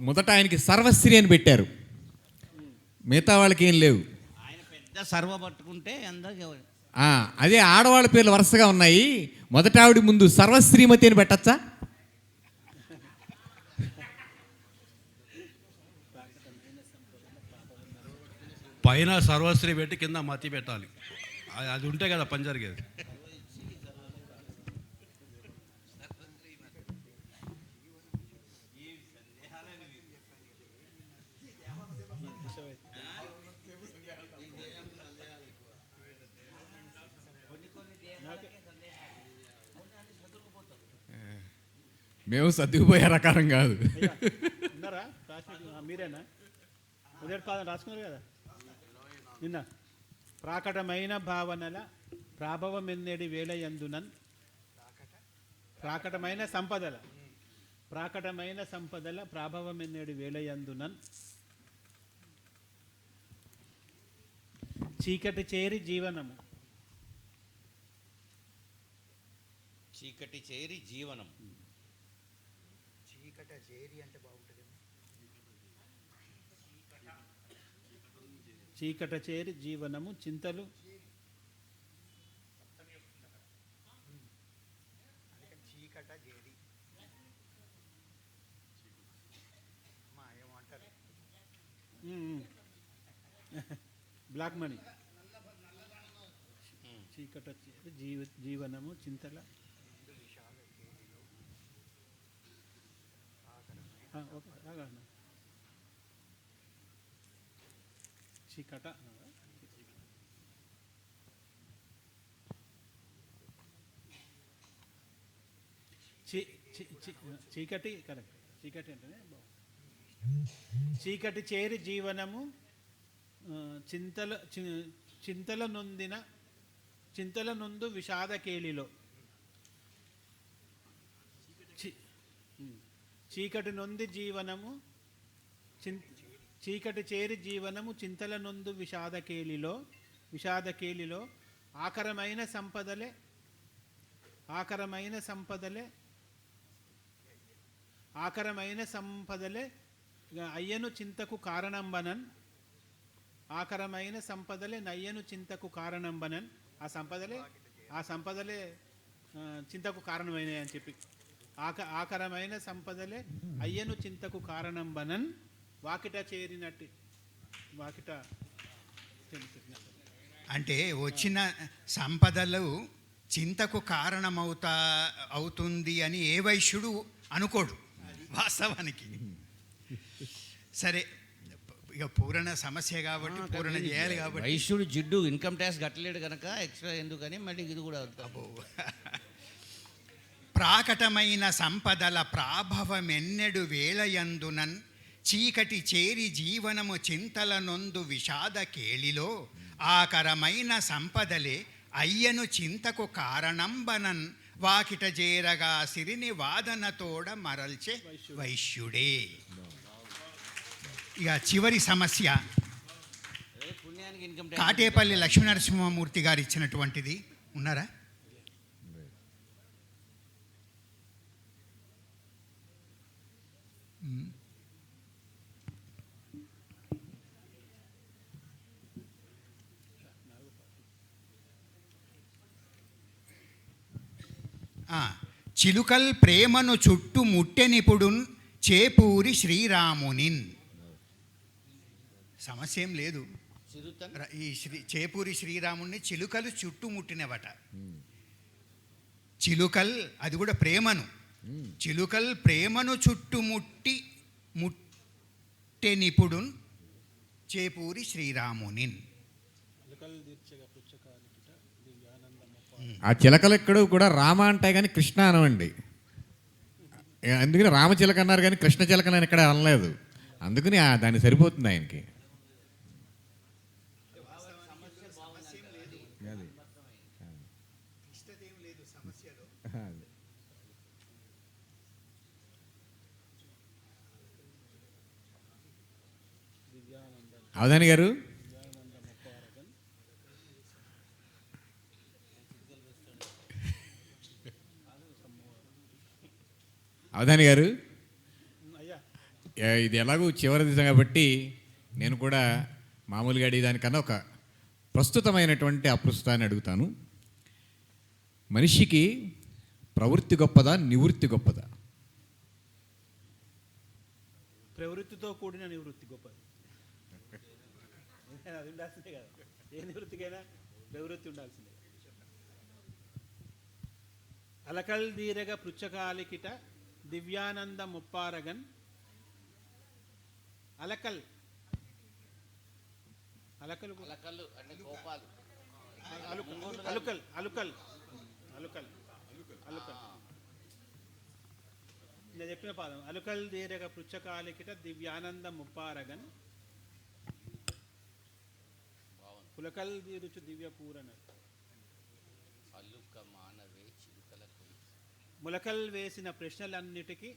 మొదట ఆయనకి సర్వశ్రీ అని పెట్టారు, మిగతా వాళ్ళకి ఏం లేవు. ఆయన పెద్ద సర్వ పట్టుకుంటే అందరికి. అదే ఆడవాళ్ళ పేర్లు వరుసగా ఉన్నాయి, మొదట ఆవిడ ముందు సర్వశ్రీమతి అని పెట్టచ్చా? పైన సర్వశ్రీ పెట్టి కింద మతి పెట్టాలి. అది ఉంటే కదా పని జరిగేది. మేము సర్దుకుపోయే రకారం కాదు. మీరేనా రాసుకున్నారు కదా నిన్న? ప్రాకటమైన భావనల ప్రాభవమెన్నెడి వేళయందునన్ ప్రాకటమైన సంపదల ప్రాభవమెన్నెడి వేళయందునన్ చీకటి చేరి జీవనం చీకట చేరి అంటే బాగుంటుంది. చీకట చేరి జీవనము చింతలు అందుకని చీకట చేరి అమ్మా ఏమంటారు బ్లాక్ మనీ. చీకట చేరి జీవనము చింతల ఓకే రాగలనా చీకట చీకటి కరెక్ట్. చీకటి అంటేనే చీకటి చేరి జీవనము చింతల నొందు విషాద కేళిలో. చీకటి నొంది జీవనము చీకటి చేరి జీవనము చింతల నొందు విషాద కేళిలో ఆకరమైన సంపదలే అయ్యను చింతకు కారణంబనన్. ఆకరమైన సంపదలే నయ్యను చింతకు కారణంబనన్. ఆ సంపదలే చింతకు కారణమైనవి అని చెప్పి ఆకరమైన సంపదలే అయ్యను చింతకు కారణంబనన్. వాకిట చేరినట్టు వాకిట అంటే వచ్చిన సంపదలు చింతకు అవుతుంది అని ఏ వైశ్యుడు అనుకోడు వాస్తవానికి. సరే ఇక పూరణ సమస్య కాబట్టి పూరణ చేయాలి కాబట్టి. వైశ్యుడు జిడ్డు ఇన్కమ్ ట్యాక్స్ కట్టలేడు కనుక ఎక్స్ట్రా ఎందుకని మళ్ళీ ఇది కూడా అబ్బో. ప్రాకటమైన సంపదల ప్రాభవమెన్నెడు వేళయందునన్ చీకటి చేరి జీవనము చింతల నొందు విషాద కేళిలో ఆకరమైన సంపదలే అయ్యను చింతకు కారణంబనన్. వాకిట చేరగా సిరిని వాదనతోడ మరల్చే వైశ్యుడే. ఇక చివరి సమస్య పుణ్యానికి ఇన్కమ్ కాటేపల్లి లక్ష్మీనరసింహమూర్తి గారు ఇచ్చినటువంటిది. ఉన్నారా? చిలుకల్ ప్రేమను చుట్టు ముట్టెనిపుడున్ చేపూరి శ్రీరామునిన్. సమస్య ఏం లేదు. ఈ చేపూరి శ్రీరాముని చిలుకలు చుట్టుముట్టినవట. చిలుకల్ అది కూడా ప్రేమను, చిలుకల్ ప్రేమను ముట్టెనిపుడున్ చేపూరి శ్రీరామునిన్. ఆ చిలకలు ఎక్కడో కూడా రామ అంటే కానీ కృష్ణ అనవండి. అందుకని రామచిలక అన్నారు కానీ కృష్ణ చిలక అని ఇక్కడ అనలేదు. అందుకని దాన్ని సరిపోతుంది ఆయనకి. అవధాని గారు, అవధాని గారు, ఇది ఎలాగో చివరి దిశ కాబట్టి నేను కూడా మామూలుగా అడిగేదానికన్నా ఒక ప్రస్తుతమైనటువంటి అప్రస్తుతాన్ని అడుగుతాను. మనిషికి ప్రవృత్తి గొప్పదా, నివృత్తి గొప్పదా? ప్రవృత్తితో కూడిన నివృత్తి గొప్పది. అది ఉండాల్సిందే కదా. ఏ నివృత్తికైనా ప్రవృత్తి ఉండాల్సిందే. అలకల్ దీరగ పృచ్చకాలికిట దివ్యానంద ముప్పారగన్. అలకల్ అలకల్ అంటే కోపాలు. అలుకల్ అలుకల్ అలుకల్ అలుకల్ నేను చెప్పిన పాదం. అలుకల్ దీరగ పృచ్చకాలికిట దివ్యానంద ముప్పారగన్. పులకల్ దీరుచు దివ్య పూరణ. ములకల్ వేసిన ప్రశ్నలన్నిటికీ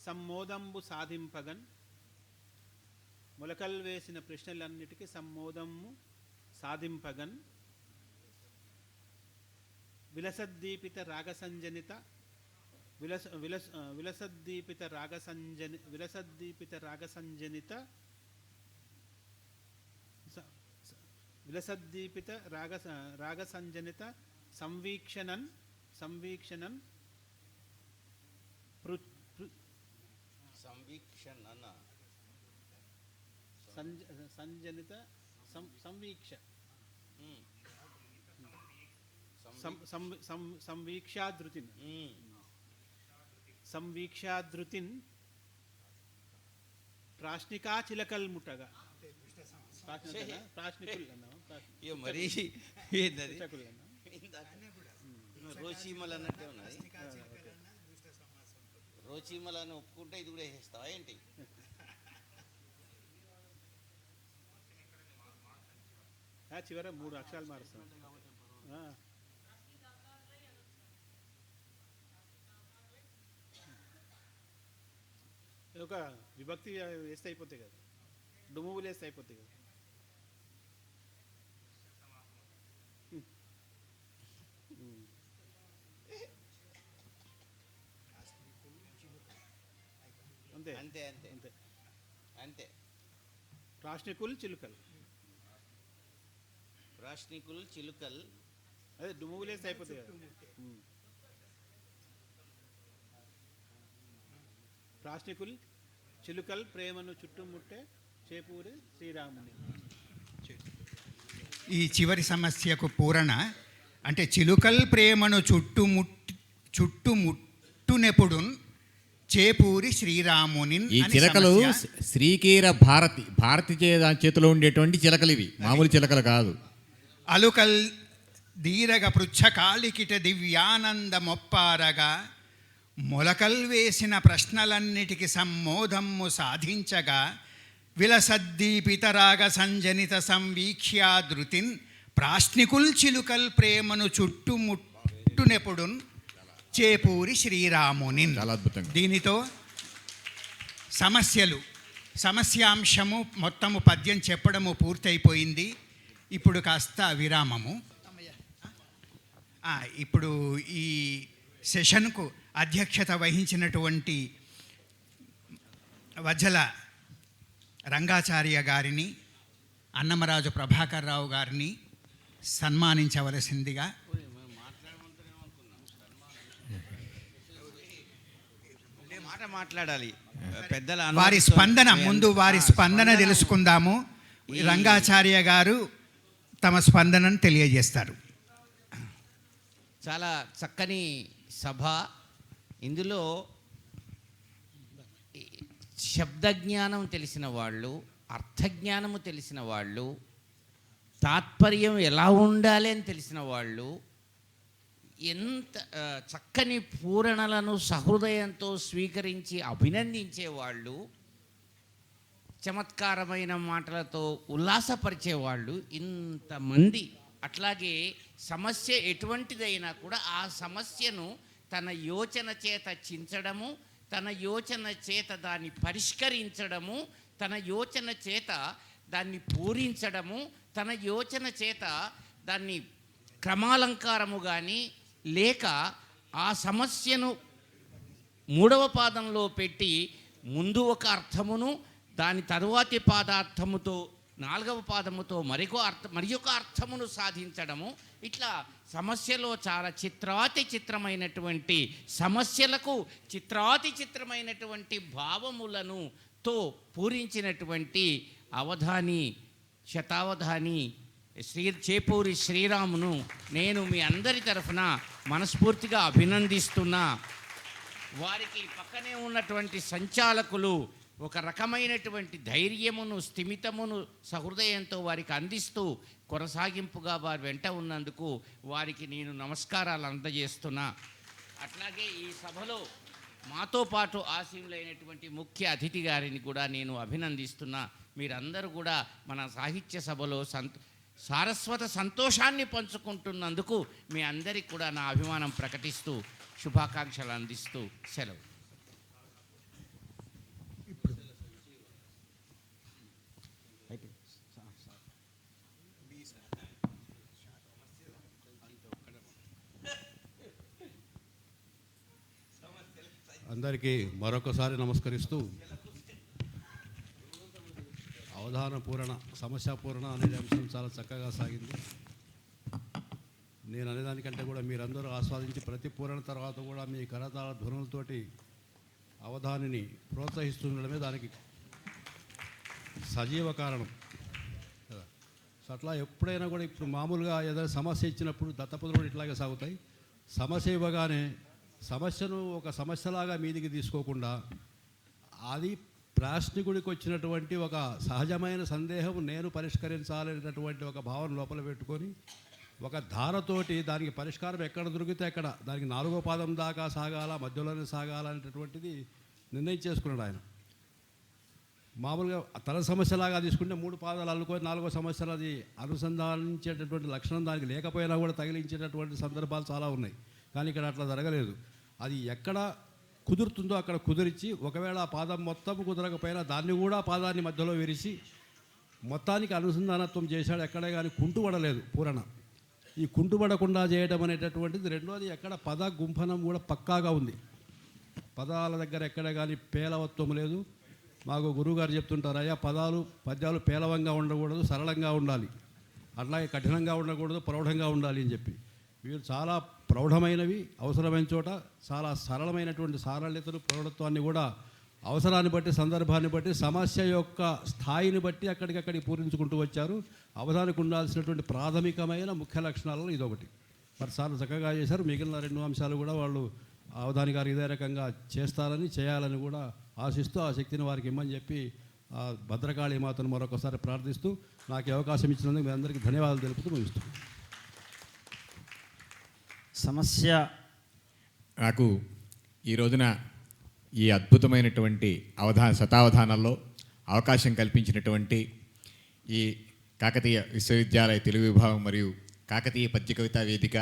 సమ్మోదంబు సాధింపగన్. ములకల్ వేసిన ప్రశ్నలన్నిటికీ సమ్మోదము సాధింపగన్. విలసద్దీపిత రాగసంజనిత విలసద్దీపిత రాగసంజనిత రాగసంజనిత సంవీక్షణన్ సంజనిత సంవీక్ష సంవీక్షాధృతిన్ ప్రాశ్నికా చిలకల్ ముట్టగా ప్రాశ్నికుల్ ఇక మరీ ఏందది రోచీమల్ అన్నట్టే ఉన్నది. రోచీమల్ అని ఒప్పుకుంటే ఇది కూడా వేసేస్తావా ఏంటి? చివర 3 అక్షరాలు మారుస్తాం. ఒక విభక్తి వేస్తే అయిపోతాయి కదా, డుమువులు వేస్తే అయిపోతాయి కదా. అంతే అంతే అంతే అంతే అంతే. ప్రాశ్నికుల్ చిలుకల్, రాష్నికుల్ చిలుకల్, అదే డుమువులు వేస్తే అయిపోతాయి కదా. ప్రాశ్నికుల్ చిలుకల్ ప్రేమను చుట్టుముట్టే చేపూరి శ్రీరాముని. ఈ చివరి సమస్యకు పూరణ అంటే చిలుకల్ ప్రేమను చుట్టుముట్టునెప్పుడు చేపూరి శ్రీరాముని. ఈ చిలకలు శ్రీకీర భారతి చేతిలో ఉండేటువంటి చిలకలు, ఇవి మామూలు చిలకలు కాదు. అలుకల్ దీరగ పృచ్ఛకాళికిట దివ్యానంద మొప్పారగా మొలకల్ వేసిన ప్రశ్నలన్నిటికి సమ్మోదమ్ము సాధించగా విలసద్దీపితరాగ సంజనిత సంవీక్ష్యాధృతిన్ ప్రాశ్నికుల్ చిలుకల్ ప్రేమను చుట్టుముట్టునెప్పుడు చేపూరి శ్రీరాముని. చాలా అద్భుతంగా. దీనితో సమస్యాంశము మొత్తము పద్యం చెప్పడము పూర్తయిపోయింది. ఇప్పుడు కాస్త విరామము. ఇప్పుడు ఈ సెషన్కు అధ్యక్షత వహించినటువంటి వజ్జల రంగాచార్య గారిని, అన్నమరాజు ప్రభాకర్ రావు గారిని సన్మానించవలసిందిగా. మాట మాట్లాడాలి పెద్దల వారి స్పందన ముందు వారి స్పందన తెలుసుకుందాము. రంగాచార్య గారు తమ స్పందనను తెలియజేస్తారు. చాలా చక్కని సభ. ఇందులో శబ్దజ్ఞానం తెలిసిన వాళ్ళు, అర్థజ్ఞానము తెలిసిన వాళ్ళు, తాత్పర్యం ఎలా ఉండాలి అని తెలిసిన వాళ్ళు, ఎంత చక్కని పూరణలను సహృదయంతో స్వీకరించి అభినందించేవాళ్ళు, చమత్కారమైన మాటలతో ఉల్లాసపరిచేవాళ్ళు ఇంతమంది. అట్లాగే సమస్య ఎటువంటిదైనా కూడా ఆ సమస్యను తన యోచన చేత చించడము, తన యోచన చేత దాన్ని పరిష్కరించడము, తన యోచన చేత దాన్ని పూరించడము, తన యోచన చేత దాన్ని క్రమాలంకారము కానీ లేక ఆ సమస్యను 3వ పాదంలో పెట్టి ముందు ఒక అర్థమును దాని తరువాతి పాదార్థముతో 4వ పాదముతో మరొక అర్థమును సాధించడము. ఇట్లా సమస్యలో చాలా చిత్రమైనటువంటి సమస్యలకు చిత్రమైనటువంటి భావములను తో పూరించినటువంటి అవధాని శతావధాని చేపూరి శ్రీరామును నేను మీ అందరి తరఫున మనస్ఫూర్తిగా అభినందిస్తున్నా. వారికి పక్కనే ఉన్నటువంటి సంచాలకులు ఒక రకమైనటువంటి ధైర్యమును, స్థిమితమును సహృదయంతో వారికి అందిస్తూ కొనసాగింపుగా వారి వెంట ఉన్నందుకు వారికి నేను నమస్కారాలు అందజేస్తున్నా. అట్లాగే ఈ సభలో మాతో పాటు ఆసీనులైనటువంటి ముఖ్య అతిథి గారిని కూడా నేను అభినందిస్తున్నా. మీరందరూ కూడా మన సాహిత్య సభలో సారస్వత సంతోషాన్ని పంచుకుంటున్నందుకు మీ అందరికీ కూడా నా అభిమానం ప్రకటిస్తూ శుభాకాంక్షలు అందిస్తూ సెలవు. అందరికీ మరొకసారి నమస్కరిస్తూ అవధాన పూరణ సమస్య పూరణ అనే అంశం చాలా చక్కగా సాగింది. నేను అనేదానికంటే కూడా మీరందరూ ఆస్వాదించి ప్రతి పూరణ తర్వాత కూడా మీ కరతాళ ధ్వనులతోటి అవధానిని ప్రోత్సహిస్తుండడమే దానికి సజీవ కారణం కదా. సో అట్లా ఎప్పుడైనా కూడా ఇప్పుడు మామూలుగా ఏదైనా సమస్య ఇచ్చినప్పుడు దత్తపదులు కూడా ఇట్లాగే సాగుతాయి. సమస్య ఇవ్వగానే సమస్యను ఒక సమస్యలాగా మీదికి తీసుకోకుండా అది ప్రాశ్నికుడికి వచ్చినటువంటి ఒక సహజమైన సందేహం నేను పరిష్కరించాలనేటటువంటి ఒక భావన లోపల పెట్టుకొని ఒక ధారతోటి దానికి పరిష్కారం ఎక్కడ దొరికితే అక్కడ దానికి 4వ పాదం దాకా సాగాల, మధ్యలోనే సాగాల అనేటటువంటిది నిర్ణయం చేసుకున్నాడు ఆయన. మామూలుగా తన సమస్యలాగా తీసుకుంటే 3 పాదాలు అల్లుకొని 4వ సమస్యలు అది అనుసంధానించేటటువంటి లక్షణం దానికి లేకపోయినా కూడా తగిలించేటటువంటి సందర్భాలు చాలా ఉన్నాయి. కానీ ఇక్కడ అట్లా జరగలేదు. అది ఎక్కడ కుదురుతుందో అక్కడ కుదిరించి, ఒకవేళ ఆ పాదం మొత్తం కుదరకపోయినా దాన్ని కూడా పాదాన్ని మధ్యలో విరిచి మొత్తానికి అనుసంధానత్వం చేశాడు. ఎక్కడే కానీ కుంటుపడలేదు పూరణ. ఈ కుంటుపడకుండా చేయడం అనేటటువంటిది రెండోది. ఎక్కడ పద గుంఫనం కూడా పక్కాగా ఉంది. పదాల దగ్గర ఎక్కడ కానీ పేలవత్వం లేదు. మాకు గురువుగారు చెప్తుంటారు, అయ్యా పద్యాలు పేలవంగా ఉండకూడదు, సరళంగా ఉండాలి, అట్లాగే కఠినంగా ఉండకూడదు, ప్రౌఢంగా ఉండాలి అని చెప్పి. వీరు చాలా ప్రౌఢమైనవి, అవసరమైన చోట చాలా సరళమైనటువంటి సారళ్యతను, ప్రౌఢత్వాన్ని కూడా అవసరాన్ని బట్టి, సందర్భాన్ని బట్టి, సమస్య యొక్క స్థాయిని బట్టి అక్కడికక్కడికి పూరించుకుంటూ వచ్చారు. అవధానికి ఉండాల్సినటువంటి ప్రాథమికమైన ముఖ్య లక్షణాలలో ఇదొకటి. మరి చాలా చక్కగా చేశారు. మిగిలిన 2 అంశాలు కూడా వాళ్ళు అవధాని గారు ఇదే రకంగా చేస్తారని, చేయాలని కూడా ఆశిస్తూ ఆ శక్తిని వారికి ఇమ్మని చెప్పి ఆ భద్రకాళి మాతను మరొకసారి ప్రార్థిస్తూ నాకు అవకాశం ఇచ్చినందుకు మీ అందరికీ ధన్యవాదాలు తెలుపుతూ ముగిస్తున్నాను. సమస్య నాకు ఈ రోజున ఈ అద్భుతమైనటువంటి శతావధానాల్లో అవకాశం కల్పించినటువంటి ఈ కాకతీయ విశ్వవిద్యాలయ తెలుగు విభాగం మరియు కాకతీయ పద్య కవితా వేదిక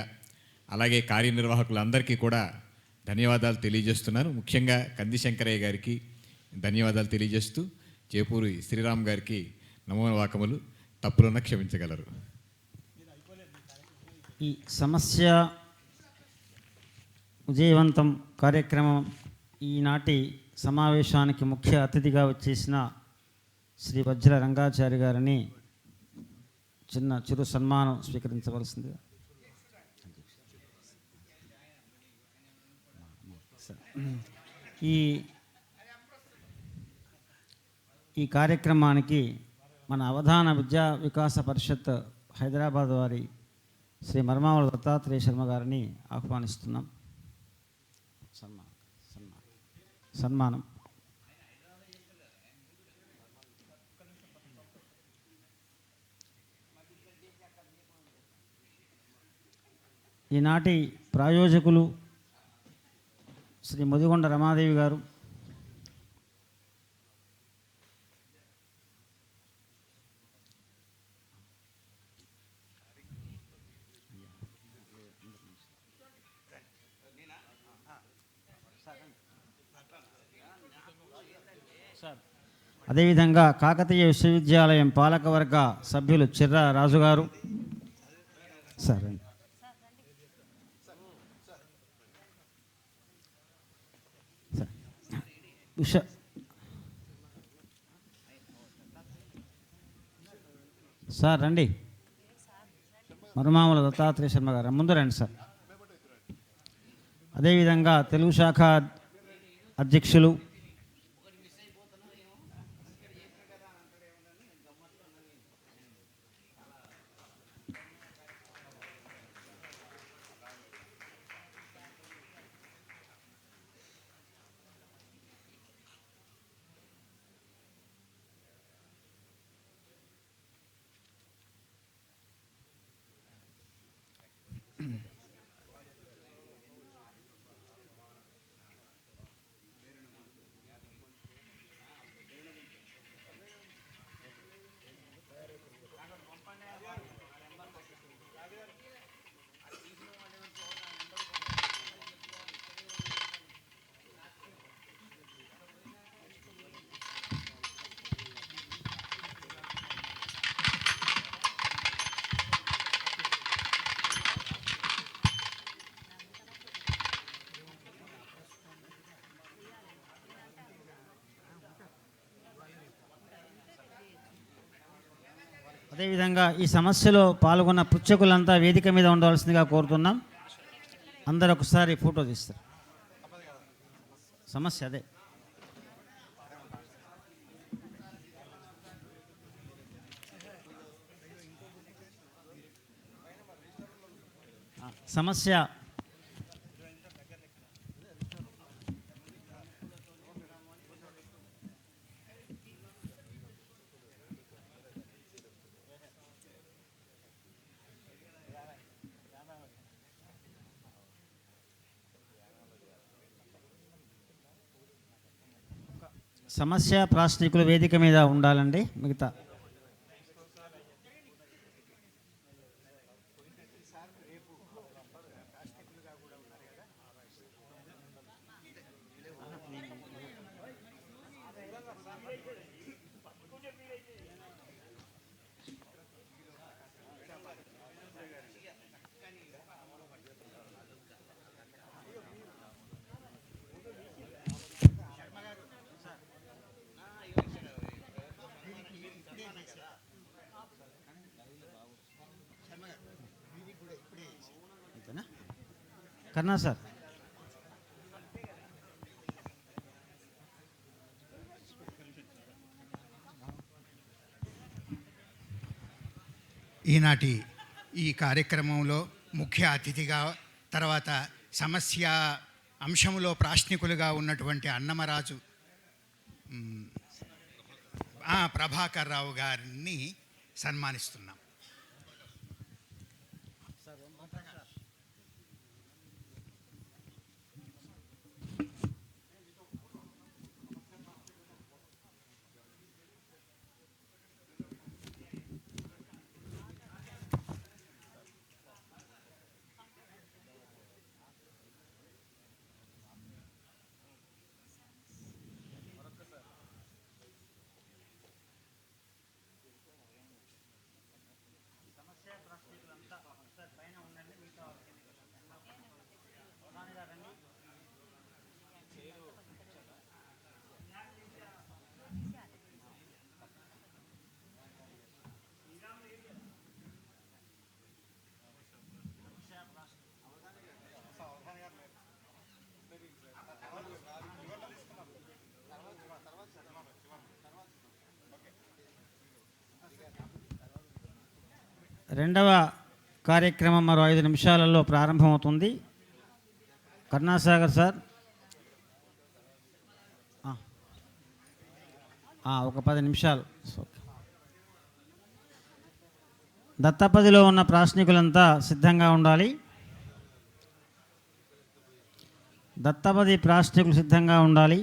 అలాగే కార్యనిర్వాహకులందరికీ కూడా ధన్యవాదాలు తెలియజేస్తున్నాను. ముఖ్యంగా కంది శంకరయ్య గారికి ధన్యవాదాలు తెలియజేస్తూ చేపూరి శ్రీరామ్ గారికి నమోవాకములు. తప్పులున్న క్షమించగలరు. ఈ సమస్య విజయవంతం కార్యక్రమం ఈనాటి సమావేశానికి ముఖ్య అతిథిగా వచ్చేసిన శ్రీ వజ్ర రంగాచారి గారిని చిరు సన్మానం స్వీకరించవలసిందిగా. ఈ కార్యక్రమానికి మన అవధాన విద్యా వికాస పరిషత్ హైదరాబాద్ వారి శ్రీ మర్మావళి దత్తాత్రేయ శర్మ గారిని ఆహ్వానిస్తున్నాం. సన్మానం. ఈనాటి ప్రాయోజకులు శ్రీ ముదిగొండ రమాదేవి గారు, అదేవిధంగా కాకతీయ విశ్వవిద్యాలయం పాలకవర్గ సభ్యులు చిర్ర రాజుగారు సార్, సార్ రండి. మరుమాముల దత్తాత్రేయ శర్మ గారు ముందు రండి సార్. అదేవిధంగా తెలుగు శాఖ అధ్యక్షులు అదేవిధంగా ఈ సమస్యలో పాల్గొన్న పృచ్ఛకులంతా వేదిక మీద ఉండవలసిందిగా కోరుతున్నాం. అందరూ ఒకసారి ఫోటో తీస్తారు. సమస్య అదే. సమస్య సమస్య ప్రాశ్నికులు వేదిక మీద ఉండాలండి. మిగతా కన్నా సార్. ఈనాటి ఈ కార్యక్రమంలో ముఖ్య అతిథిగా, తర్వాత సమస్య అంశంలో ప్రాశ్నికులుగా ఉన్నటువంటి అన్నమరాజు ప్రభాకర్ రావు గారిని సన్మానిస్తున్నాం. రెండవ కార్యక్రమం మరో 5 నిమిషాలలో ప్రారంభమవుతుంది. కరుణాసాగర్ సార్ ఒక 10 నిమిషాలు. దత్తపదిలో ఉన్న ప్రాశ్నికులంతా సిద్ధంగా ఉండాలి. దత్తపది ప్రాశ్నికులు సిద్ధంగా ఉండాలి.